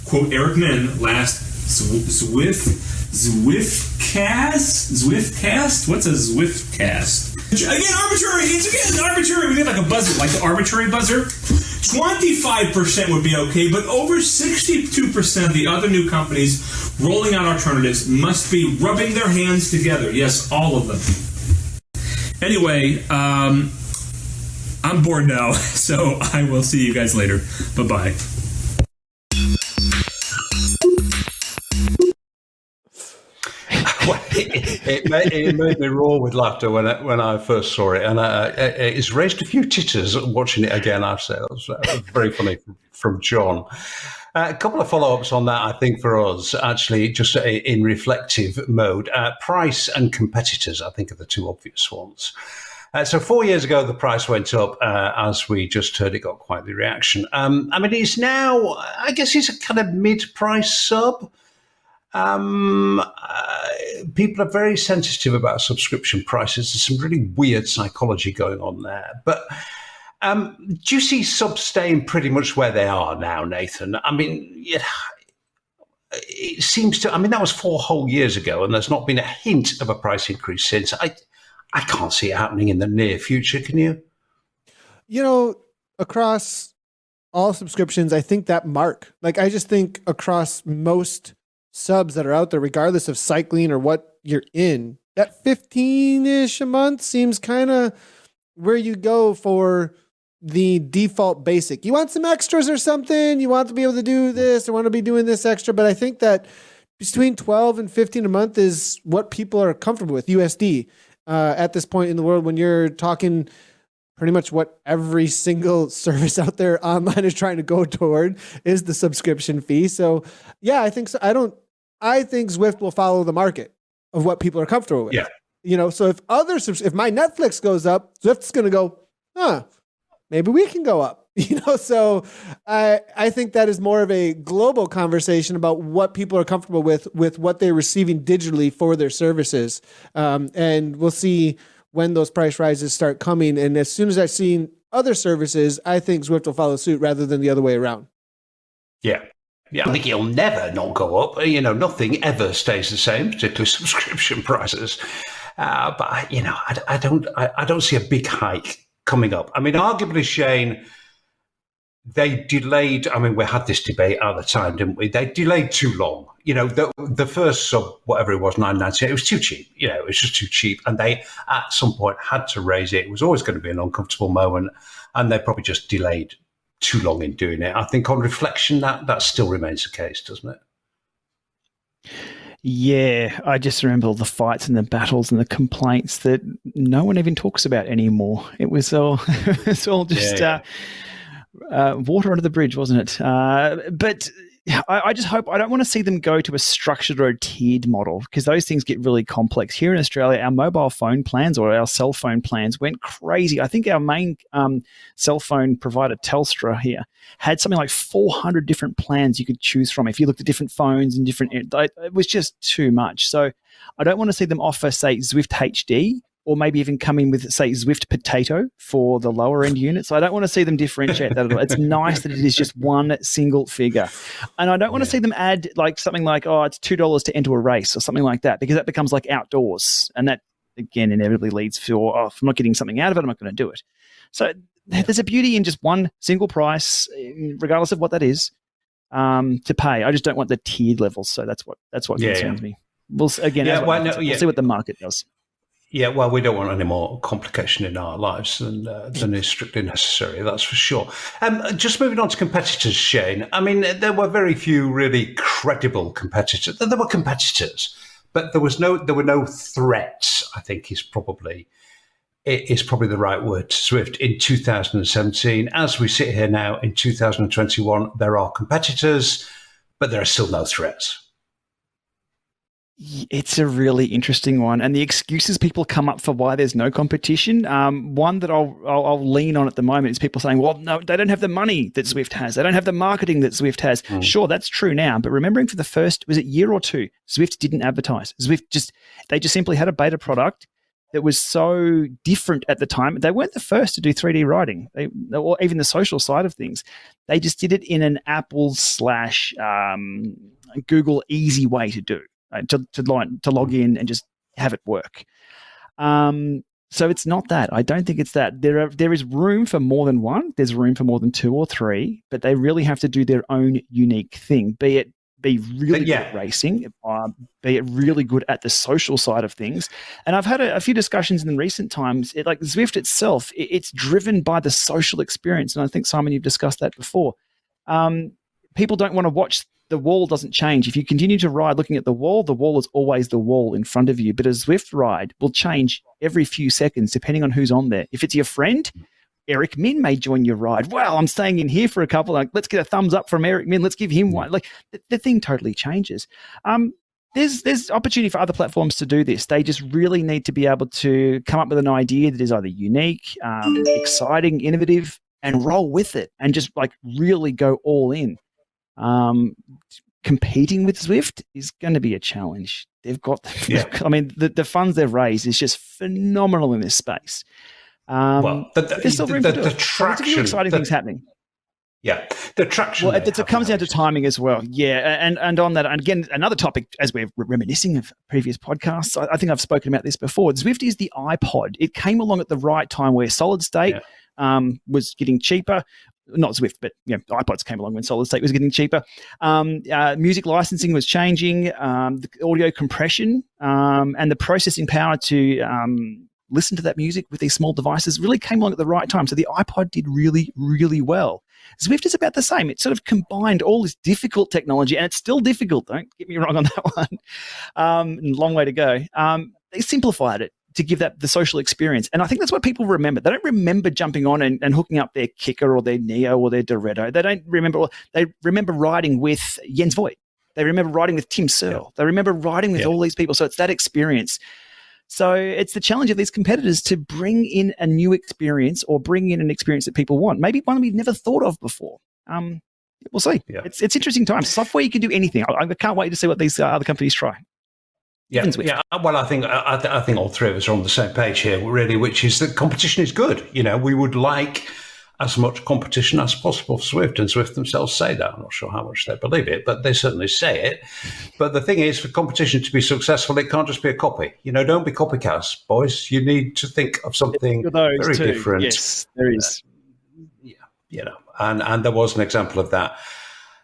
Quote Eric Min, last Zwiftcast? What's a Zwiftcast? Again, arbitrary. It's again arbitrary. We need like a buzzer, like the arbitrary buzzer. 25% would be okay, but over 62% of the other new companies rolling out alternatives must be rubbing their hands together. Yes, all of them. Anyway, I'm bored now, so I will see you guys later. Bye-bye. It made me roar with laughter when I first saw it, and it's raised a few titters watching it again. I've said that was very funny from John. A couple of follow-ups on that, I think, for us, actually, just in reflective mode. Price and competitors, I think, are the two obvious ones. So 4 years ago, the price went up. As we just heard, it got quite the reaction. I mean, it's now, I guess it's a kind of mid-price sub. People are very sensitive about subscription prices. There's some really weird psychology going on there. But do you see subs staying pretty much where they are now, Nathan? I mean, it seems to. I mean, that was 4 whole years ago, and there's not been a hint of a price increase since. I can't see it happening in the near future. Can you? You know, across all subscriptions, I think that mark. Like, I just think across most subs that are out there, regardless of cycling or what you're in, that 15-ish a month seems kind of where you go for the default basic. You want some extras or something, you want to be able to do this or want to be doing this extra, but I think that between 12 and 15 a month is what people are comfortable with, USD, at this point in the world when you're talking pretty much what every single service out there online is trying to go toward is the subscription fee. So yeah, I think so. I think Zwift will follow the market of what people are comfortable with. Yeah. You know, so if if my Netflix goes up, Zwift's going to go, maybe we can go up, you know? So I think that is more of a global conversation about what people are comfortable with what they're receiving digitally for their services. And we'll see when those price rises start coming. And as soon as I've seen other services, I think Zwift will follow suit rather than the other way around. Yeah. Yeah, I think it'll never not go up. You know, nothing ever stays the same, particularly subscription prices. But I don't see a big hike coming up. I mean, arguably, Shane, they delayed. I mean, we had this debate at the time, didn't we? They delayed too long. You know, the first sub, whatever it was, $9.98, it was too cheap. You know, it was just too cheap, and they at some point had to raise it. It was always going to be an uncomfortable moment, and they probably just delayed too long in doing it. I think on reflection, that still remains the case, doesn't it? Yeah, I just remember all the fights and the battles and the complaints that no one even talks about anymore. It was all just water under the bridge, wasn't it? But I just hope, I don't want to see them go to a structured or a tiered model because those things get really complex. Here in Australia, our mobile phone plans or our cell phone plans went crazy. I think our main cell phone provider, Telstra here, had something like 400 different plans you could choose from. If you looked at different phones and it was just too much. So I don't want to see them offer, say, Zwift HD, or maybe even come in with, say, Zwift Potato for the lower end units. So I don't want to see them differentiate that at all. It's nice that it is just one single figure. And I don't want to see them add like something like, it's $2 to enter a race or something like that, because that becomes like outdoors. And that, again, inevitably leads for, if I'm not getting something out of it, I'm not going to do it. So there's a beauty in just one single price, regardless of what that is, to pay. I just don't want the tiered levels. So that's what concerns me. We'll see what the market does. Yeah, well, we don't want any more complication in our lives than is strictly necessary, that's for sure. Just moving on to competitors, Shane. I mean, there were very few really credible competitors. There were competitors, but there were no threats, I think is probably the right word to Zwift in 2017. As we sit here now in 2021, there are competitors, but there are still no threats. It's a really interesting one, and the excuses people come up for why there's no competition. One that I'll lean on at the moment is people saying, "Well, no, they don't have the money that Zwift has. They don't have the marketing that Zwift has." Sure, that's true now, but remembering for the first year or two, Zwift didn't advertise. They just simply had a beta product that was so different at the time. They weren't the first to do 3D riding, or even the social side of things. They just did it in an Apple / Google easy way to do. To log in and just have it work. So it's not that. I don't think it's that. There is room for more than one. There's room for more than two or three, but they really have to do their own unique thing, be really good at racing, be it really good at the social side of things. And I've had a few discussions in recent times. Like Zwift itself, it's driven by the social experience. And I think, Simon, you've discussed that before. People don't want to watch. The wall doesn't change. If you continue to ride looking at the wall is always the wall in front of you. But a Zwift ride will change every few seconds depending on who's on there. If it's your friend, Eric Min may join your ride. Well, I'm staying in here for a couple. Like, let's get a thumbs up from Eric Min. Let's give him one. Like the thing totally changes. There's opportunity for other platforms to do this. They just really need to be able to come up with an idea that is either unique, exciting, innovative, and roll with it and just like really go all in. competing with Zwift is going to be a challenge. They've got, I mean, the funds they've raised is just phenomenal in this space. There's still room to do it. So there's a few exciting things happening. Yeah, the traction. Well, it comes down to timing as well. Yeah, and on that, and again, another topic as we're reminiscing of previous podcasts. I think I've spoken about this before. Zwift is the iPod. It came along at the right time where solid state was getting cheaper. Not Zwift, but iPods came along when solid state was getting cheaper. Music licensing was changing. The audio compression and the processing power to listen to that music with these small devices really came along at the right time. So the iPod did really, really well. Zwift is about the same. It sort of combined all this difficult technology, and it's still difficult, don't get me wrong on that one. Long way to go. They simplified it to give that the social experience. And I think that's what people remember. They don't remember jumping on and hooking up their Kicker or their Neo or their Dorado. They don't remember, they remember riding with Jens Voigt. They remember riding with Tim Searle. They remember riding with all these people. So it's that experience. So it's the challenge of these competitors to bring in a new experience or bring in an experience that people want. Maybe one we've never thought of before. We'll see. Yeah. It's interesting times. Software, you can do anything. I can't wait to see what these other companies try. Yeah. Well, I think all three of us are on the same page here, really, which is that competition is good. We would like as much competition as possible for Zwift, and Zwift themselves say that. I'm not sure how much they believe it, but they certainly say it. But the thing is, for competition to be successful, it can't just be a copy. Don't be copycats, boys. You need to think of something very different. Yes, there is. And there was an example of that.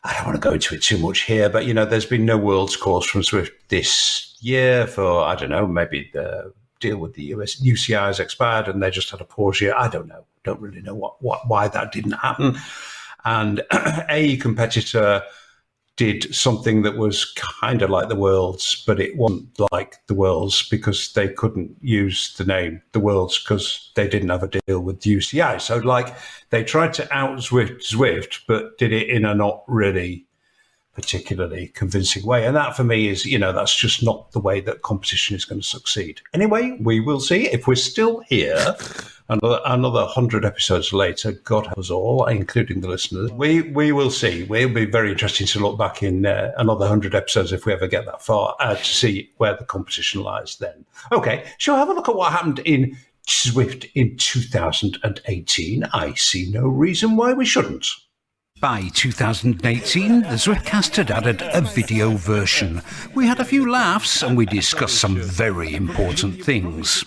I don't want to go into it too much here, but, there's been no world's course from Zwift this year for, I don't know, maybe the deal with the US UCI has expired and they just had a pause year. I don't know. Don't really know why that didn't happen. And a competitor did something that was kind of like the Worlds, but it wasn't like the Worlds because they couldn't use the name the Worlds because they didn't have a deal with the UCI. So they tried to out Zwift, but did it in a not really particularly convincing way. And that for me is, that's just not the way that competition is going to succeed. Anyway, we will see if we're still here. Another 100 episodes later, God help us all, including the listeners. We will see. It'll be very interesting to look back in another 100 episodes if we ever get that far to see where the competition lies then. Okay, shall we have a look at what happened in Zwift in 2018? I see no reason why we shouldn't. By 2018, the Zwiftcast had added a video version. We had a few laughs and we discussed some very important things.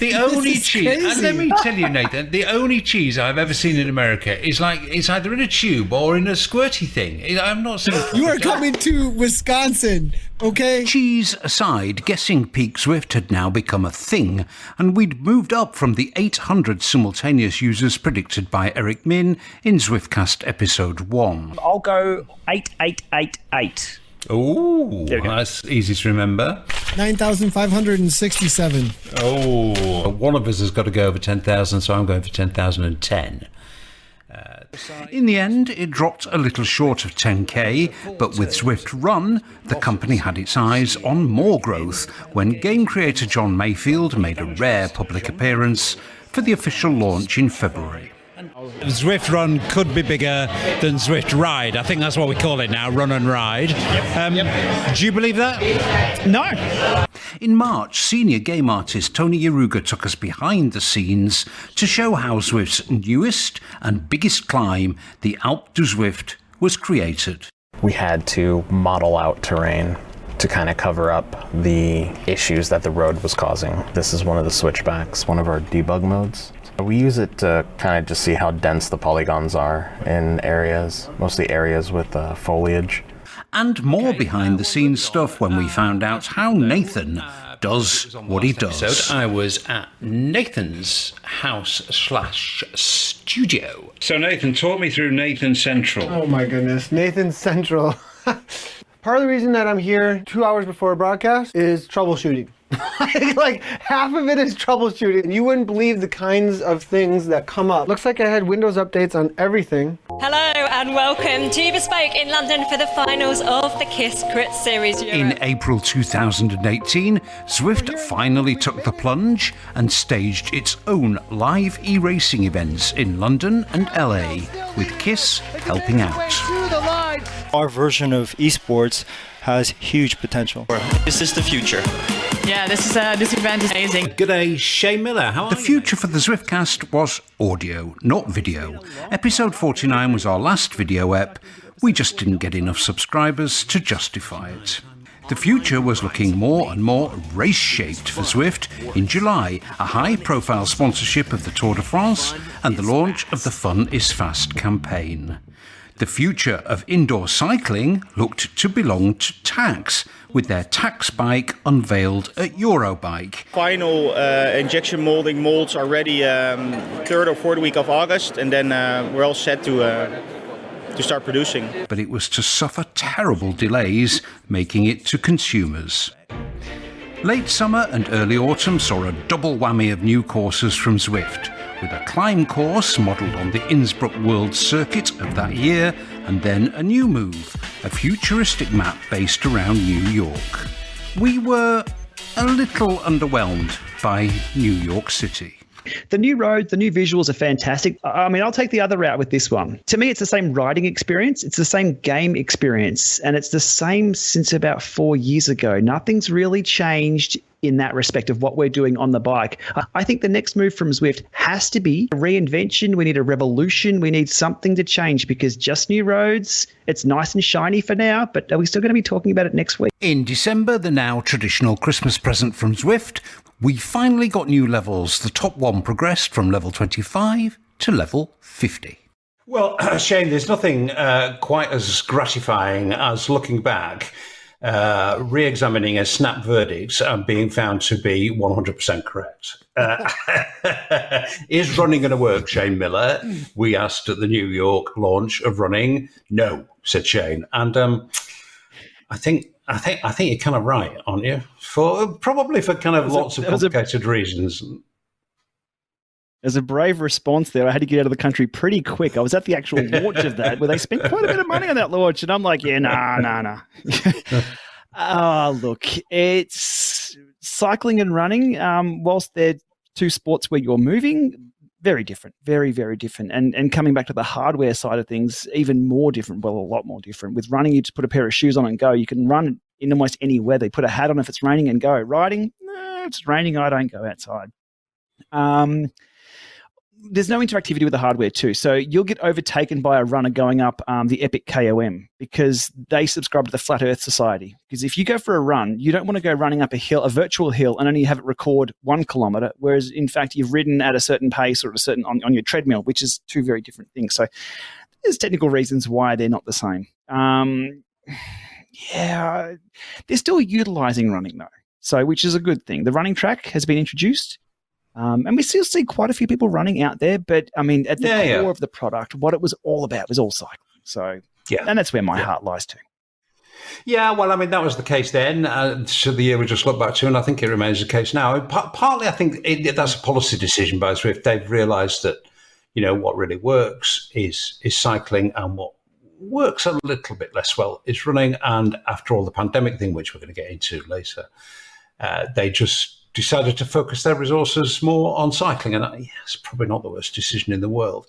The only cheese, and let me tell you, Nathan, the only cheese I've ever seen in America is it's either in a tube or in a squirty thing. I'm not saying you are coming to Wisconsin, okay? Cheese aside, guessing peak Zwift had now become a thing, and we'd moved up from the 800 simultaneous users predicted by Eric Min in Zwiftcast episode 1. I'll go 8888. Oh, that's easy to remember. 9,567. Oh, one of us has got to go over 10,000, so I'm going for 10,010. In the end, it dropped a little short of 10k, but with Zwift Run, the company had its eyes on more growth when game creator John Mayfield made a rare public appearance for the official launch in February. Zwift Run could be bigger than Zwift Ride. I think that's what we call it now, Run and Ride. Do you believe that? No. In March, senior game artist Tony Yaruga took us behind the scenes to show how Zwift's newest and biggest climb, the Alpe du Zwift, was created. We had to model out terrain to kind of cover up the issues that the road was causing. This is one of the switchbacks, one of our debug modes. We use it to kind of just see how dense the polygons are in areas, mostly areas with foliage. And more behind-the-scenes stuff when we found out how Nathan does what he does. I was at Nathan's house/studio. So Nathan, talk me through Nathan Central. Oh my goodness, Nathan Central. Part of the reason that I'm here 2 hours before a broadcast is troubleshooting. Like half of it is troubleshooting. You wouldn't believe the kinds of things that come up. Looks like I had Windows updates on everything. Hello and welcome to Bespoke in London for the finals of the KISS Crit Series Europe. In April 2018, Zwift finally took the plunge and staged its own live e-racing events in London and LA, with KISS helping out. To the line, Our version of esports has huge potential. This is the future. Yeah, this event is amazing. G'day, Shane Miller. How are you? The future for the Zwiftcast was audio, not video. Episode 49 was our last video ep. We just didn't get enough subscribers to justify it. The future was looking more and more race-shaped for Zwift. In July, a high-profile sponsorship of the Tour de France and the launch of the Fun is Fast campaign. The future of indoor cycling looked to belong to Tax, with their Tax bike unveiled at Eurobike. Final injection molding molds are ready 3rd or 4th week of August, and then we're all set to start producing. But it was to suffer terrible delays making it to consumers. Late summer and early autumn saw a double whammy of new courses from Zwift, with a climb course modelled on the Innsbruck World Circuit of that year, and then a new move, a futuristic map based around New York. We were a little underwhelmed by New York City. The new roads, the new visuals are fantastic. I mean, I'll take the other route with this one. To me, it's the same riding experience. It's the same game experience. And it's the same since about 4 years ago. Nothing's really changed in that respect of what we're doing on the bike. I think the next move from Zwift has to be a reinvention. We need a revolution. We need something to change, because just new roads, it's nice and shiny for now, but are we still going to be talking about it next week? In December, the now traditional Christmas present from Zwift, we finally got new levels. The top one progressed from level 25 to level 50. Well, Shane, there's nothing quite as gratifying as looking back, re-examining a snap verdict and being found to be 100% correct. Is running going to work, Shane Miller? We asked at the New York launch of running. No, said Shane. And I think you're kind of right, aren't you? Probably for kind of lots of complicated reasons. There's a brave response there. I had to get out of the country pretty quick. I was at the actual launch of that, where they spent quite a bit of money on that launch, and I'm like, yeah, nah. Look, it's cycling and running. Whilst they're two sports where you're moving, very different, very, very different. And coming back to the hardware side of things, even more different. Well, a lot more different. With running, you just put a pair of shoes on and go. You can run in almost any weather. You put a hat on if it's raining and go. Riding, no, if it's raining, I don't go outside. There's no interactivity with the hardware too. So you'll get overtaken by a runner going up the Epic KOM because they subscribe to the Flat Earth Society. Because if you go for a run, you don't want to go running up a hill, a virtual hill, and only have it record 1 kilometer, whereas in fact you've ridden at a certain pace or a certain on your treadmill, which is two very different things. So there's technical reasons why they're not the same. They're still utilizing running though, so which is a good thing. The running track has been introduced. And we still see quite a few people running out there, but I mean, at the core of the product, what it was all about was all cycling. So, and that's where my heart lies too. Yeah, well, I mean, that was the case then. So the year we just looked back to, and I think it remains the case now. Partly, I think that's a policy decision by Zwift. They've realised that, what really works is cycling, and what works a little bit less well is running. And after all, the pandemic thing, which we're going to get into later, they just decided to focus their resources more on cycling. And it's probably not the worst decision in the world.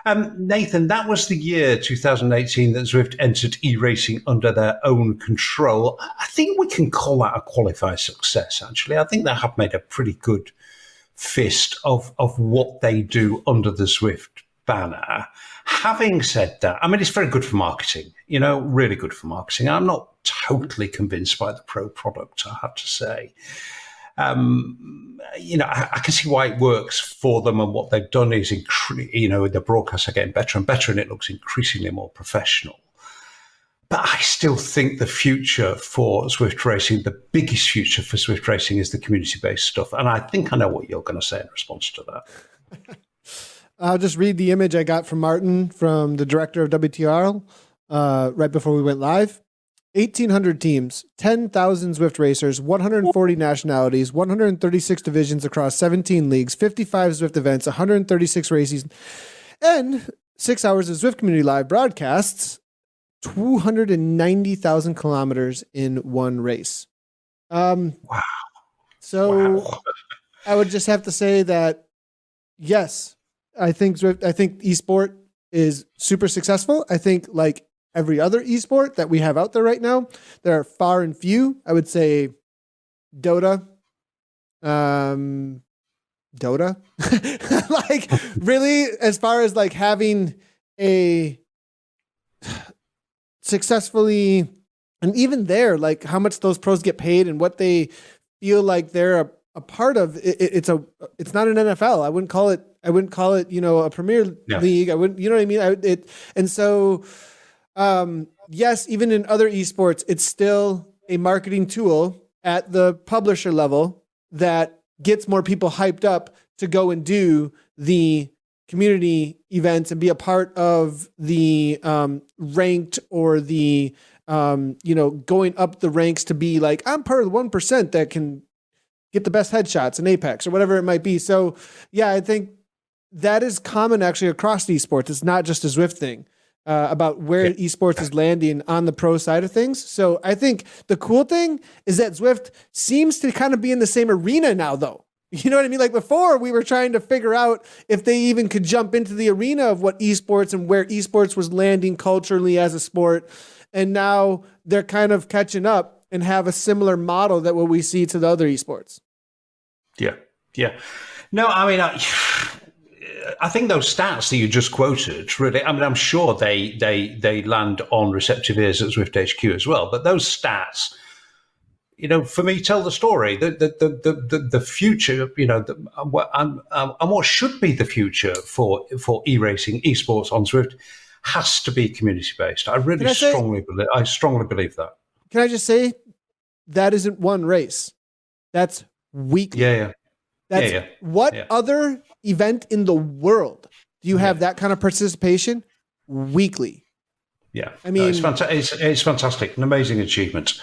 Nathan, that was the year 2018 that Zwift entered e-racing under their own control. I think we can call that a qualified success, actually. I think they have made a pretty good fist of what they do under the Zwift banner. Having said that, I mean, it's very good for marketing, really good for marketing. I'm not totally convinced by the pro product, I have to say. I can see why it works for them, and what they've done is, the broadcasts are getting better and better, and it looks increasingly more professional. But I still think the future for Zwift racing, the biggest future for Zwift racing, is the community-based stuff. And I think I know what you're going to say in response to that. I'll just read the image I got from Martin, from the director of WTR, right before we went live. 1,800 teams, 10,000 Zwift racers, 140 nationalities, 136 divisions across 17 leagues, 55 Zwift events, 136 races, and 6 hours of Zwift Community Live broadcasts, 290,000 kilometers in one race. Wow. So I would just have to say that, yes, I think esport is super successful. I think, like every other esport that we have out there right now. There are far and few. I would say Dota. Like really, as far as like having a successfully, and even there, like how much those pros get paid and what they feel like they're a part of. It's not an NFL. I wouldn't call it, a Premier League. I wouldn't, you know what I mean? Yes, even in other esports, it's still a marketing tool at the publisher level that gets more people hyped up to go and do the community events and be a part of the ranked or the, going up the ranks to be like, I'm part of the 1% that can get the best headshots in Apex or whatever it might be. So yeah, I think that is common actually across esports. It's not just a Zwift thing. About where esports is landing on the pro side of things. So I think the cool thing is that Zwift seems to kind of be in the same arena now, though. You know what I mean? Like before, we were trying to figure out if they even could jump into the arena of what esports and where esports was landing culturally as a sport. And now they're kind of catching up and have a similar model that what we see to the other esports. Yeah. No, I mean, I think those stats that you just quoted, really, I mean, I'm sure they land on receptive ears at Zwift HQ as well. But those stats, for me, tell the story. The future, and what should be the future for e-racing, esports on Zwift has to be community based. I strongly believe that. Can I just say that isn't one race? That's weekly. Yeah. What other event in the world do you have that kind of participation weekly? Yeah, I mean, it's fantastic, an amazing achievement.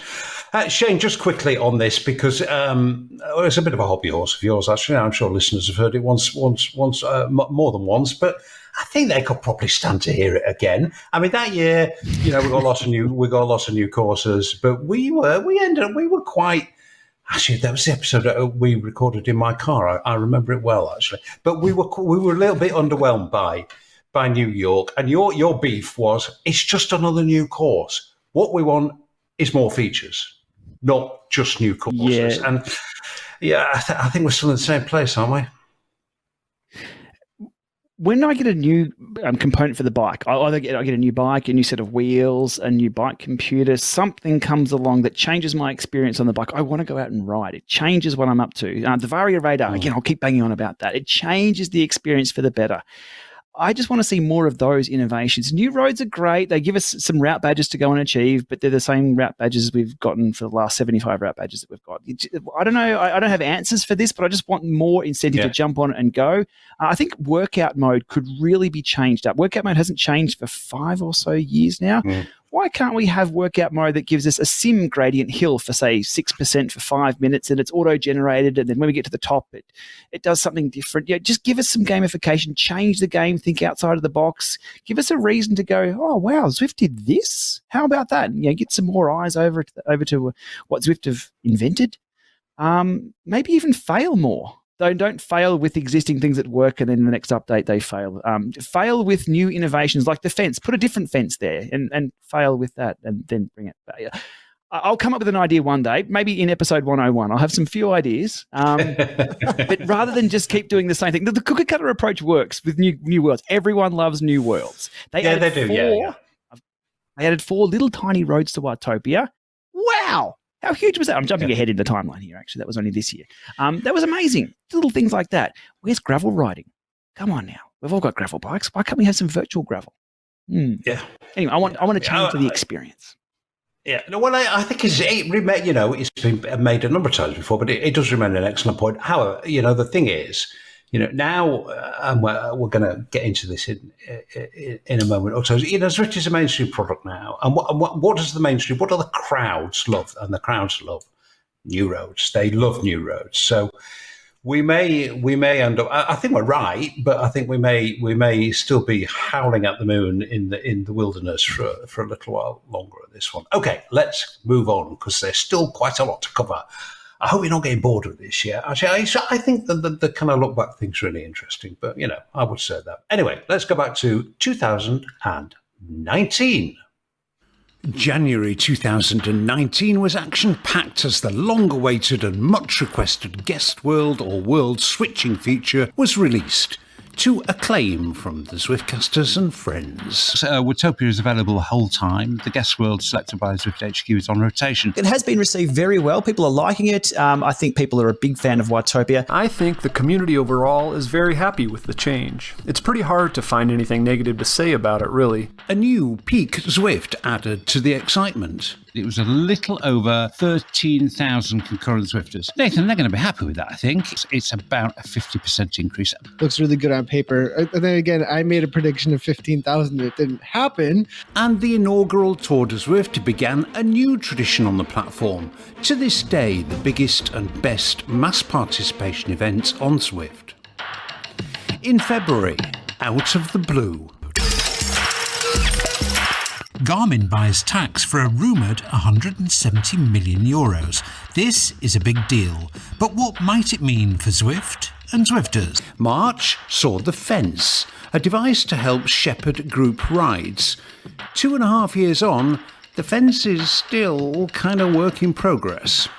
Shane, just quickly on this, because it's a bit of a hobby horse of yours. Actually, I'm sure listeners have heard it once, more than once, but I think they could probably stand to hear it again. I mean, that year, we got lots of new courses, but we were quite. Actually, that was the episode we recorded in my car. I remember it well, actually. But we were a little bit underwhelmed by New York. And your beef was, it's just another new course. What we want is more features, not just new courses. Yeah. And I think we're still in the same place, aren't we? When I get a new component for the bike, I get a new bike, a new set of wheels, a new bike computer, something comes along that changes my experience on the bike. I want to go out and ride. It changes what I'm up to. The Varia radar, again, I'll keep banging on about that. It changes the experience for the better. I just want to see more of those innovations. New roads are great. They give us some route badges to go and achieve, but they're the same route badges we've gotten for the last 75 route badges that we've got. I don't know. I don't have answers for this, but I just want more incentive to jump on it and go. I think workout mode could really be changed up. Workout mode hasn't changed for 5 or so years now. Why can't we have workout mode that gives us a sim gradient hill for, say, 6% for 5 minutes, and it's auto-generated, and then when we get to the top, it does something different? Just give us some gamification, change the game, think outside of the box, give us a reason to go, oh, wow, Zwift did this? How about that? And, get some more eyes over to what Zwift have invented. Maybe even fail more. Don't fail with existing things that work and then in the next update they fail. Fail with new innovations like the fence. Put a different fence there and fail with that and then bring it back. I'll come up with an idea one day, maybe in episode 101. I'll have some few ideas. But rather than just keep doing the same thing, the cookie cutter approach works with new worlds. Everyone loves new worlds. They do. They added 4 little tiny roads to Watopia. Wow. How huge was that? I'm jumping ahead in the timeline here, actually. That was only this year. That was amazing. Little things like that. Where's gravel riding? Come on now. We've all got gravel bikes. Why can't we have some virtual gravel? Yeah. Anyway, I want to change to the experience. Yeah. No, well, I think it's been made a number of times before, but it does remain an excellent point. However, the thing is, now, and we're going to get into this in a moment or so. Zwift is a mainstream product now, and what does the mainstream? What do the crowds love? And the crowds love new roads. They love new roads. So we may end up. I think we're right, but I think we may still be howling at the moon in the wilderness for a little while longer at this one. Okay, let's move on because there's still quite a lot to cover. I hope you're not getting bored with this yet. Actually, I think the kind of look back thing's really interesting, but, I would say that. Anyway, let's go back to 2019. January 2019 was action-packed as the long-awaited and much-requested Guest World or World Switching feature was released, to acclaim from the Zwiftcasters and friends. Watopia is available the whole time. The Guest World selected by Zwift HQ is on rotation. It has been received very well. People are liking it. I think people are a big fan of Watopia. I think the community overall is very happy with the change. It's pretty hard to find anything negative to say about it, really. A new Peak Zwift added to the excitement. It was a little over 13,000 concurrent Zwifters. Nathan, they're going to be happy with that, I think. It's about a 50% increase. Looks really good on paper. And then again, I made a prediction of 15,000. It didn't happen. And the inaugural Tour de Zwift began a new tradition on the platform. To this day, the biggest and best mass participation event on Zwift. In February, out of the blue, Garmin buys tax for a rumoured €170 million. This is a big deal, but what might it mean for Zwift and Zwifters? March saw the Fence, a device to help shepherd group rides. 2.5 years on, the Fence is still kind of work in progress.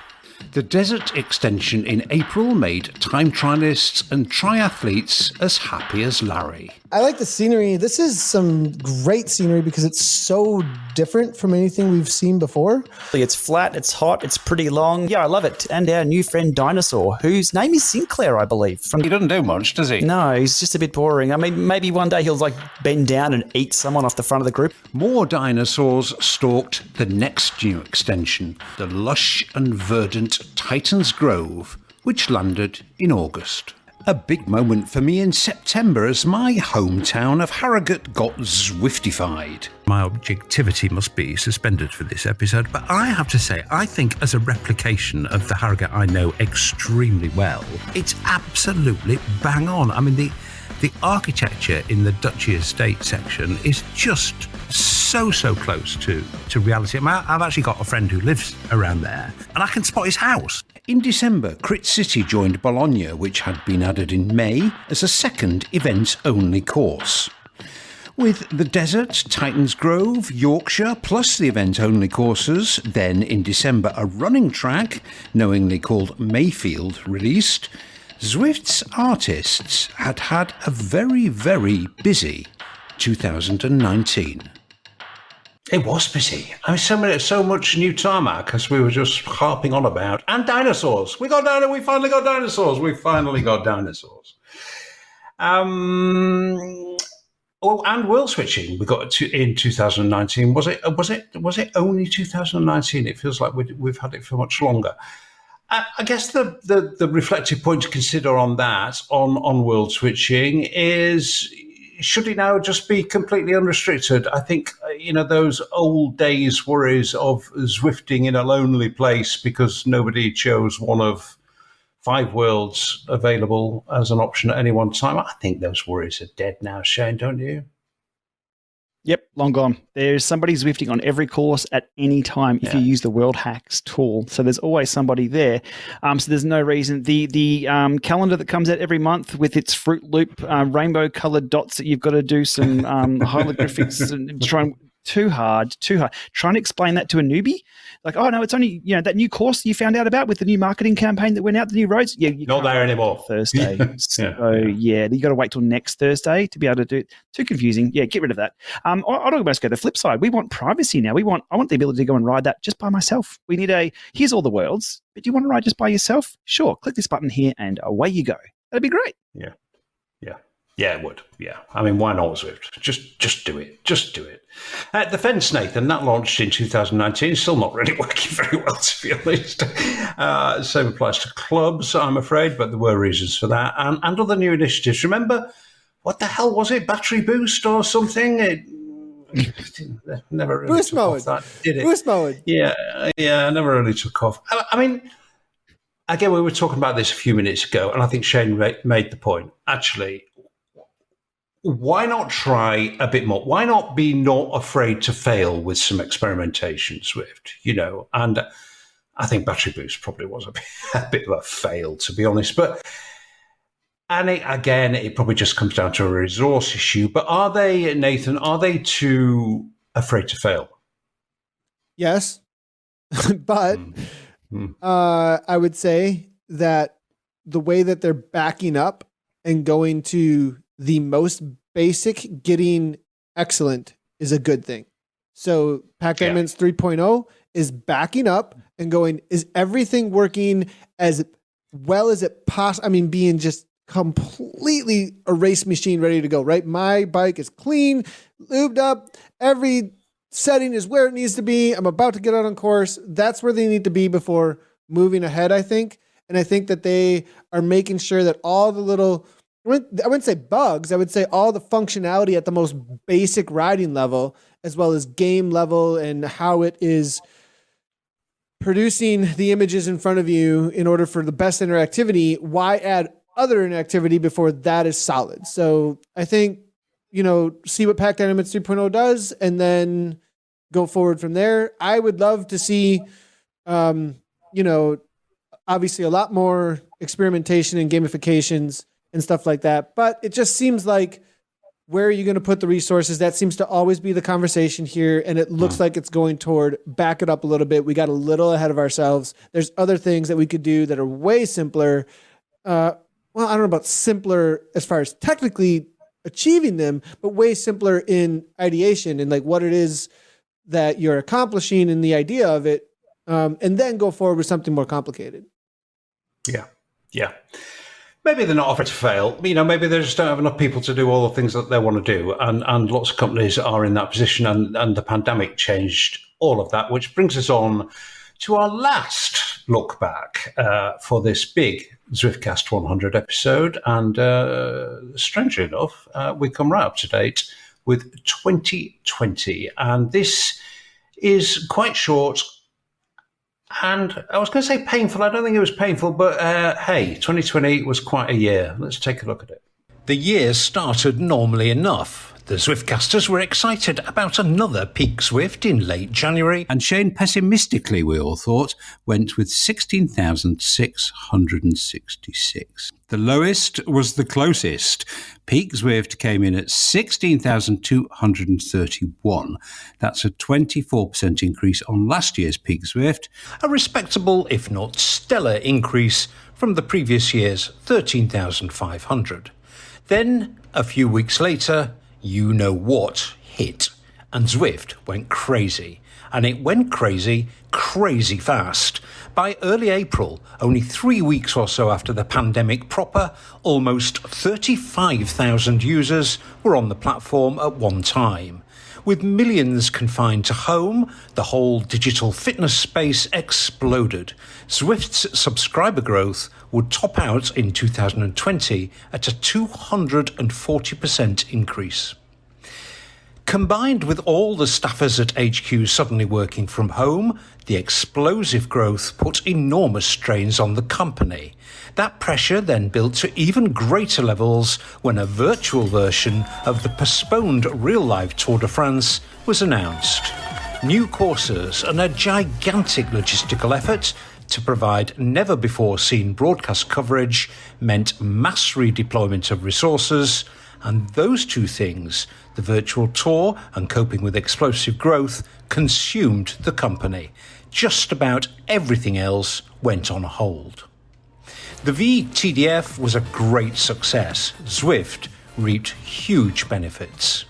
The Desert extension in April made time trialists and triathletes as happy as Larry. I like the scenery. This is some great scenery because it's so different from anything we've seen before. It's flat, it's hot, it's pretty long. Yeah, I love it. And our new friend Dinosaur, whose name is Sinclair, I believe. He doesn't do much, does he? No, he's just a bit boring. I mean, maybe one day he'll bend down and eat someone off the front of the group. More dinosaurs stalked the next new extension, the lush and verdant Titans Grove, which landed in August. A big moment for me in September as my hometown of Harrogate got Zwiftified. My objectivity must be suspended for this episode, but I have to say, I think as a replication of the Harrogate I know extremely well, it's absolutely bang on. I mean, the architecture in the Duchy Estate section is just so close to reality. I mean, I've actually got a friend who lives around there, and I can spot his house. In December, Crit City joined Bologna, which had been added in May as a second event-only course. With the Desert, Titans Grove, Yorkshire, plus the event-only courses, then in December a running track, knowingly called Mayfield, released, Zwift's artists had a very, very busy 2019. It was busy. I mean, so much new tarmac as we were just harping on about. And dinosaurs. We finally got dinosaurs. Oh, and world switching. We got in 2019. Was it only 2019? It feels like we've had it for much longer. I guess the reflective point to consider on that, on world switching, is should it now just be completely unrestricted? I think, those old days worries of Zwifting in a lonely place because nobody chose one of 5 worlds available as an option at any one time. I think those worries are dead now, Shane, don't you? Yep, long gone. There's somebody Zwifting on every course at any time if you use the World Hacks tool. So there's always somebody there. So there's no reason. The calendar that comes out every month with its Fruit Loop rainbow-coloured dots that you've got to do some hieroglyphics and try too hard. Trying to explain that to a newbie, like, oh no, it's only that new course you found out about with the new marketing campaign that went out, the new roads. Yeah, not there anymore. Thursday. You got to wait till next Thursday to be able to do it. Too confusing. Yeah, get rid of that. I'd almost go the flip side. We want privacy now. I want the ability to go and ride that just by myself. We need here's all the worlds, but do you want to ride just by yourself? Sure, click this button here and away you go. That'd be great. Yeah, it would. Yeah. I mean, why not Zwift? Just do it. Just do it. The Fence, Nathan, that launched in 2019. Still not really working very well, to be honest. Same applies to clubs, I'm afraid, but there were reasons for that. And other new initiatives. Remember, what the hell was it? Battery boost or something? Never really boost took mode. Off that, did it? Boost mode. Yeah, never really took off. I mean, again, we were talking about this a few minutes ago, and I think Shane made the point. Actually, why not try a bit more? Why not be not afraid to fail with some experimentation, Zwift? And I think battery boost probably was a bit of a fail, to be honest. It probably just comes down to a resource issue. But are they, Nathan, too afraid to fail? Yes. But I would say that the way that they're backing up and going to the most basic, getting excellent is a good thing. So Pack Elements 3.0 is backing up and going, is everything working as well as it possibly, I mean, being just completely a race machine ready to go, right? My bike is clean, lubed up, every setting is where it needs to be. I'm about to get out on course. That's where they need to be before moving ahead, I think. And I think that they are making sure that all the little, I wouldn't say bugs, I would say all the functionality at the most basic riding level, as well as game level and how it is producing the images in front of you in order for the best interactivity. Why add other interactivity before that is solid? So I think, see what Pack Dynamics 3.0 does and then go forward from there. I would love to see, obviously a lot more experimentation and gamifications and stuff like that. But it just seems like, where are you going to put the resources? That seems to always be the conversation here. And it looks like it's going toward back it up a little bit. We got a little ahead of ourselves. There's other things that we could do that are way simpler. I don't know about simpler as far as technically achieving them, but way simpler in ideation and like what it is that you're accomplishing and the idea of it. And then go forward with something more complicated. Yeah. Maybe they're not offered to fail. Maybe they just don't have enough people to do all the things that they want to do. And lots of companies are in that position. And the pandemic changed all of that, which brings us on to our last look back for this big Zwiftcast 100 episode. And strangely enough, we come right up to date with 2020. And this is quite short. And I was going to say painful. I don't think it was painful, but hey, 2020 was quite a year. Let's take a look at it. The year started normally enough. The Zwiftcasters were excited about another peak Zwift in late January, and Shane pessimistically, we all thought, went with 16,666. The lowest was the closest. Peak Zwift came in at 16,231. That's a 24% increase on last year's Peak Zwift, a respectable, if not stellar, increase from the previous year's 13,500. Then, a few weeks later, you know what hit, and Zwift went crazy. And it went crazy fast. By early April, only 3 weeks or so after the pandemic proper, almost 35,000 users were on the platform at one time. With millions confined to home, the whole digital fitness space exploded. Zwift's subscriber growth would top out in 2020 at a 240% increase. Combined with all the staffers at HQ suddenly working from home, the explosive growth put enormous strains on the company. That pressure then built to even greater levels when a virtual version of the postponed real-life Tour de France was announced. New courses and a gigantic logistical effort to provide never-before-seen broadcast coverage meant mass redeployment of resources, and those two things, the virtual tour and coping with explosive growth, consumed the company. Just about everything else went on hold. The VTDF was a great success. Zwift reaped huge benefits.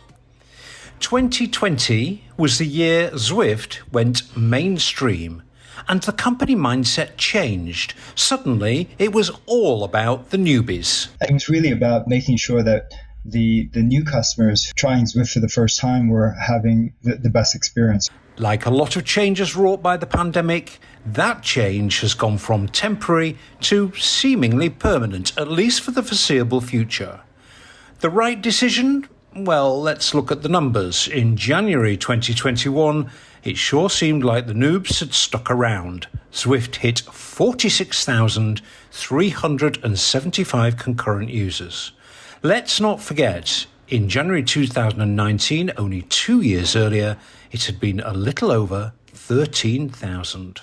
2020 was the year Zwift went mainstream, and the company mindset changed. Suddenly, it was all about the newbies. It was really about making sure that the new customers trying Zwift for the first time were having the best experience. Like a lot of changes wrought by the pandemic, that change has gone from temporary to seemingly permanent, at least for the foreseeable future. The right decision? Well, let's look at the numbers. In January 2021, it sure seemed like the noobs had stuck around. Zwift hit 46,375 concurrent users. Let's not forget, in January 2019, only 2 years earlier, it had been a little over 13,000.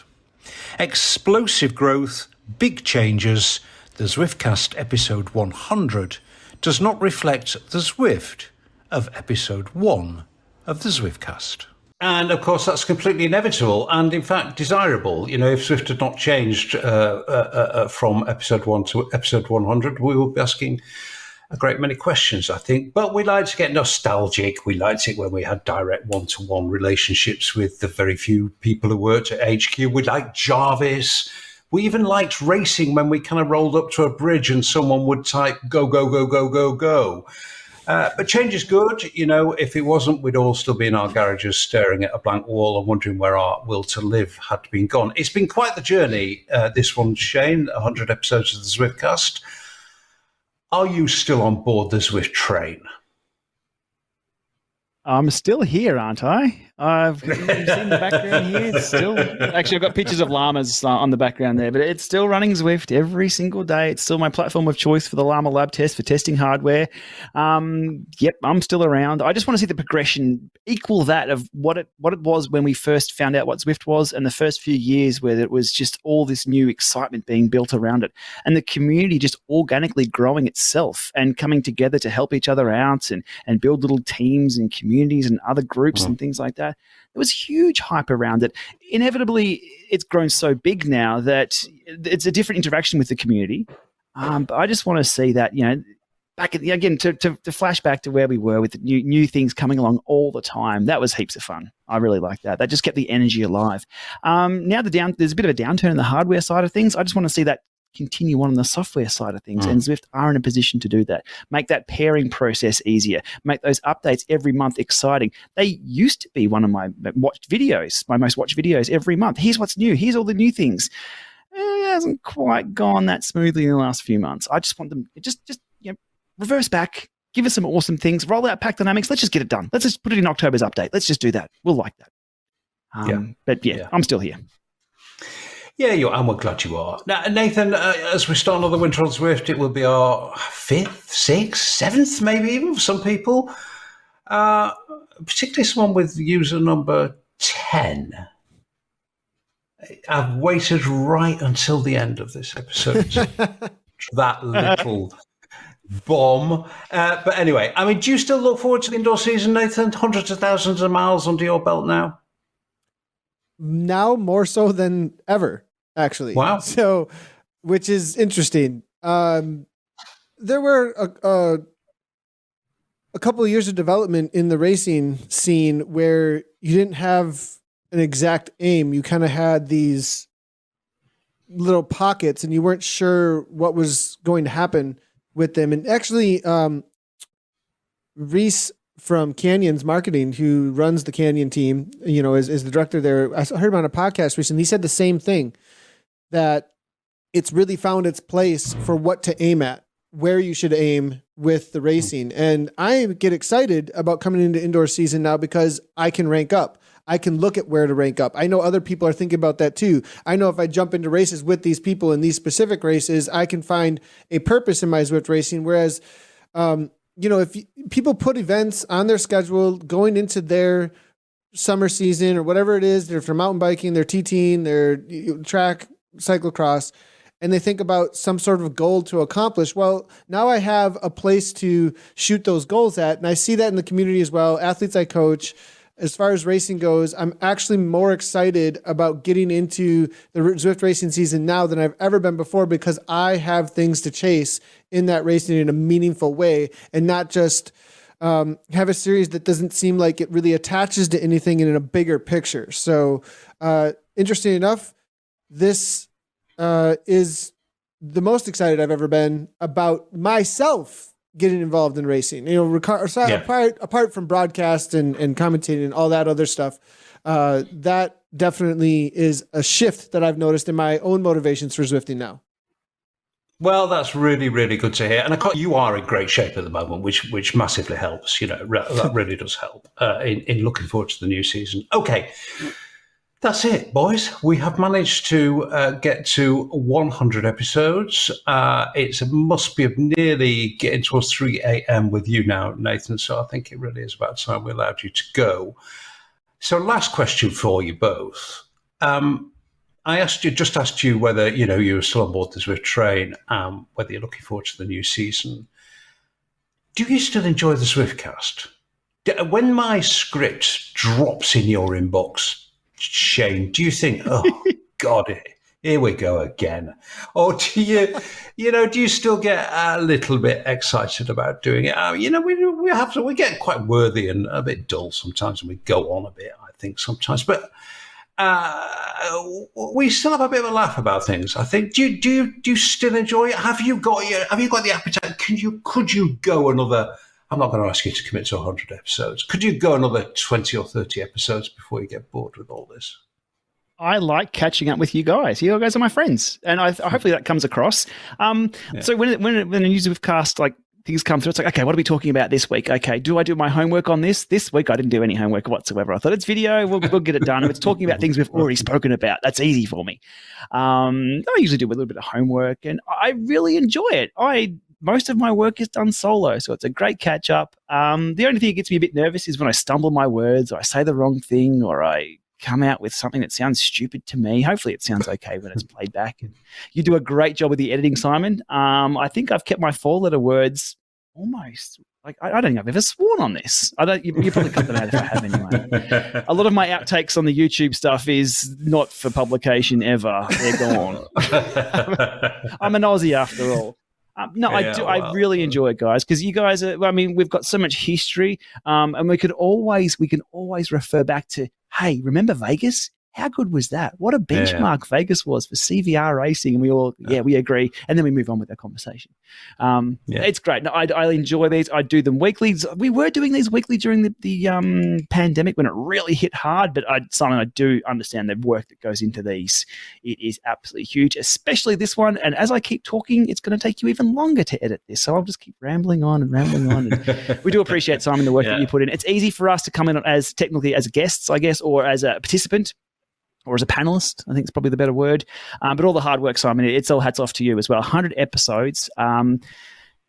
Explosive growth, big changes. The Zwiftcast episode 100 does not reflect the Zwift of episode 1 of the Zwiftcast. And of course, that's completely inevitable and, in fact, desirable. You know, if Zwift had not changed from episode 1 to episode 100, we will be asking a great many questions, I think. But we like to get nostalgic. We liked it when we had direct one-to-one relationships with the very few people who worked at HQ. We liked Jarvis. We even liked racing when we kind of rolled up to a bridge and someone would type, go, go, go, go, go, go. But change is good. You know, if it wasn't, we'd all still be in our garages staring at a blank wall and wondering where our will to live had been gone. It's been quite the journey, this one, Shane, 100 episodes of the Zwiftcast. Are you still on board the Zwift train? I'm still here, aren't I? I've seen the background here. It's still actually, I've got pictures of llamas on the background there, but it's still running Zwift every single day. It's still my platform of choice for the llama lab test for testing hardware. Yep, I'm still around. I just want to see the progression equal that of what it was when we first found out what Zwift was, and the first few years where it was just all this new excitement being built around it, and the community just organically growing itself and coming together to help each other out and build little teams and communities and other groups and things like that. There was huge hype around it. Inevitably, it's grown so big now that it's a different interaction with the community. But I just want to see that, you know, back again to flash back to where we were with new things coming along all the time. That was heaps of fun. I really like that. That just kept the energy alive. Now there's a bit of a downturn in the hardware side of things. I just want to see that continue on the software side of things, and Zwift are in a position to do that. Make that pairing process easier. Make those updates every month exciting. They used to be one of my most watched videos every month. Here's what's new. Here's all the new things. It hasn't quite gone that smoothly in the last few months. I just want them just reverse back, give us some awesome things, roll out pack dynamics. Let's just get it done. Let's just put it in October's update. Let's just do that. We'll like that. But I'm still here. Yeah, and we're glad you are. Now, Nathan, as we start another winter on Zwift, it will be our 5th, 6th, 7th, maybe even for some people. Particularly someone with user number 10. I've waited right until the end of this episode. That little bomb. But anyway, I mean, do you still look forward to the indoor season, Nathan? Hundreds of thousands of miles under your belt now? Now more so than ever, actually. Wow. So, which is interesting. There were a couple of years of development in the racing scene where you didn't have an exact aim. You kind of had these little pockets and you weren't sure what was going to happen with them. And actually, Reese from Canyon's marketing, who runs the Canyon team, is the director there. I heard him on a podcast recently. He said the same thing, that it's really found its place for what to aim at, where you should aim with the racing. And I get excited about coming into indoor season now because I can rank up. I can look at where to rank up. I know other people are thinking about that too. I know if I jump into races with these people in these specific races, I can find a purpose in my Zwift racing. Whereas, if people put events on their schedule going into their summer season or whatever it is, they're for mountain biking, they're TTing, they're track, cyclocross, and they think about some sort of goal to accomplish. Well, now I have a place to shoot those goals at. And I see that in the community as well. Athletes I coach, as far as racing goes, I'm actually more excited about getting into the Zwift racing season now than I've ever been before, because I have things to chase in that racing in a meaningful way, and not just have a series that doesn't seem like it really attaches to anything in a bigger picture. So interesting enough, this is the most excited I've ever been about myself getting involved in racing, apart from broadcast and commentating and all that other stuff. That definitely is a shift that I've noticed in my own motivations for Zwifting now. Well, that's really, really good to hear. And you are in great shape at the moment, which massively helps. That really does help in looking forward to the new season. Okay. That's it, boys. We have managed to get to 100 episodes. It must be nearly getting towards 3 a.m. with you now, Nathan, so I think it really is about time we allowed you to go. So last question for you both. I just asked you whether you were still on board the Zwift train, whether you're looking forward to the new season. Do you still enjoy the Zwiftcast? When my script drops in your inbox, Shane, do you think, oh, God, here we go again? Or do you still get a little bit excited about doing it? We get quite worthy and a bit dull sometimes, and we go on a bit, I think, sometimes. But we still have a bit of a laugh about things, I think. Do you still enjoy it? Have you got the appetite? Could you go another? I'm not going to ask you to commit to 100 episodes. Could you go another 20 or 30 episodes before you get bored with all this? I like catching up with you guys. You guys are my friends, and hopefully that comes across. So when a new Zwiftcast like things come through, it's like, okay, what are we talking about this week? Okay, do I do my homework on this? This week I didn't do any homework whatsoever. I thought it's video, we'll get it done. If it's talking about things we've already spoken about, that's easy for me. I usually do a little bit of homework, and I really enjoy it. Most of my work is done solo, so it's a great catch up. The only thing that gets me a bit nervous is when I stumble my words, or I say the wrong thing, or I come out with something that sounds stupid to me. Hopefully it sounds okay when it's played back. And you do a great job with the editing, Simon. I think I've kept my 4-letter words almost. Like, I don't think I've ever sworn on this. You probably cut them out if I have anyway. A lot of my outtakes on the YouTube stuff is not for publication ever. They're gone. I'm an Aussie after all. I really enjoy it, guys, because you guys are, we've got so much history, and we can always refer back to, hey, remember Vegas? How good was that? What a benchmark Vegas was for CVR racing. And we all, we agree. And then we move on with our conversation. It's great. No, I enjoy these. I do them weekly. We were doing these weekly during the pandemic when it really hit hard. But Simon, I do understand the work that goes into these. It is absolutely huge, especially this one. And as I keep talking, it's going to take you even longer to edit this. So I'll just keep rambling on. And we do appreciate, Simon, the work that you put in. It's easy for us to come in as technically as guests, I guess, or as a participant, or as a panelist, I think it's probably the better word. But all the hard work, Simon, it's all hats off to you as well. 100 episodes,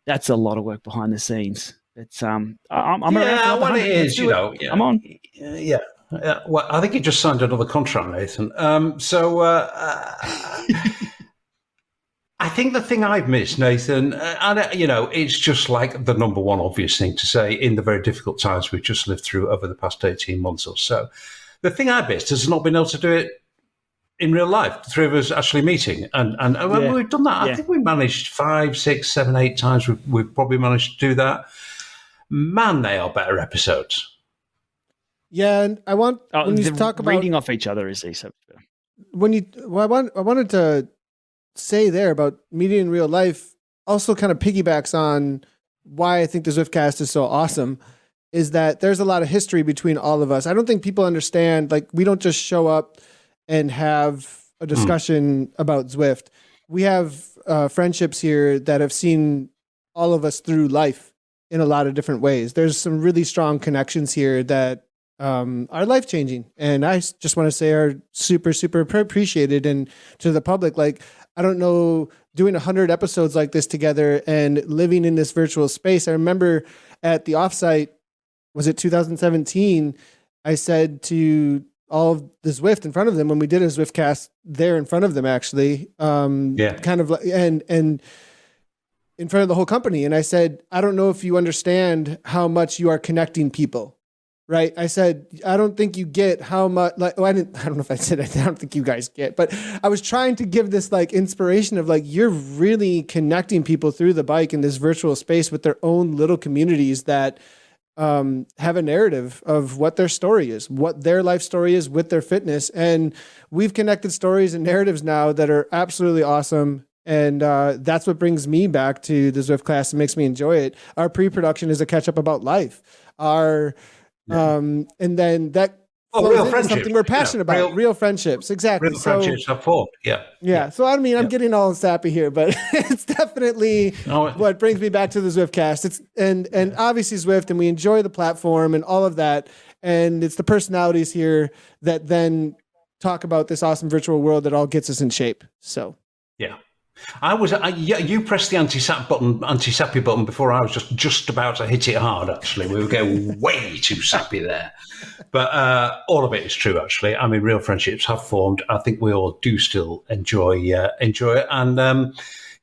that's a lot of work behind the scenes. It's I'm around for well, it is, I'm on. Well, I think you just signed another contract, Nathan. I think the thing I've missed, Nathan, it's just like the number one obvious thing to say in the very difficult times we've just lived through over the past 18 months or so. The thing I missed is not being able to do it in real life. The three of us actually meeting, and we've done that. I think we managed 5, 6, 7, 8 times. We've probably managed to do that. Man, they are better episodes. Yeah, and I want when you talk about reading off each other is easy. I wanted to say there about meeting in real life also kind of piggybacks on why I think the Zwiftcast is so awesome. Is that there's a lot of history between all of us. I don't think people understand, like, we don't just show up and have a discussion about Zwift. We have friendships here that have seen all of us through life in a lot of different ways. There's some really strong connections here that are life-changing. And I just want to say are super, super appreciated. And to the public, like, I don't know, doing 100 episodes like this together and living in this virtual space. I remember at the offsite, was it 2017? I said to all of the Zwift in front of them when we did a Zwiftcast there in front of them, actually, kind of like, and in front of the whole company. And I said, I don't know if you understand how much you are connecting people, right? I said, I don't think you get how much, like, I don't know if I said it, I don't think you guys get, but I was trying to give this like inspiration of like, you're really connecting people through the bike in this virtual space with their own little communities that have a narrative of what their story is, what their life story is with their fitness. And we've connected stories and narratives now that are absolutely awesome. And that's what brings me back to the Zwiftcast and makes me enjoy it. Our pre-production is a catch up about life. And then that real friendships, something we're passionate about. Real friendships, exactly. Real friendships are formed. Yeah. So I mean, I'm getting all sappy here, but it's definitely what brings me back to the Zwiftcast. It's and obviously Zwift, and we enjoy the platform and all of that. And it's the personalities here that then talk about this awesome virtual world that all gets us in shape. So yeah. You pressed the anti-sappy button before I was just about to hit it hard, actually. We were going way too sappy there. But all of it is true, actually. I mean, real friendships have formed. I think we all do still enjoy it. And,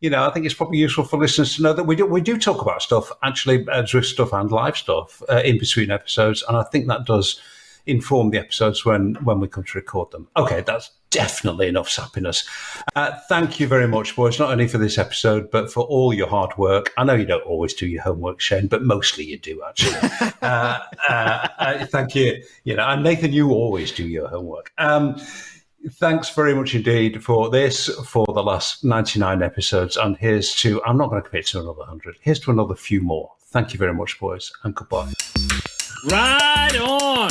I think it's probably useful for listeners to know that we do talk about stuff, actually, Zwift stuff and live stuff in between episodes, and I think that does inform the episodes when we come to record them. Okay, that's definitely enough sappiness. Thank you very much, boys, not only for this episode, but for all your hard work. I know you don't always do your homework, Shane, but mostly you do, actually. Thank you. And Nathan, you always do your homework. Thanks very much indeed for this, for the last 99 episodes. And here's to, I'm not going to commit to another 100. Here's to another few more. Thank you very much, boys, and goodbye. Ride on!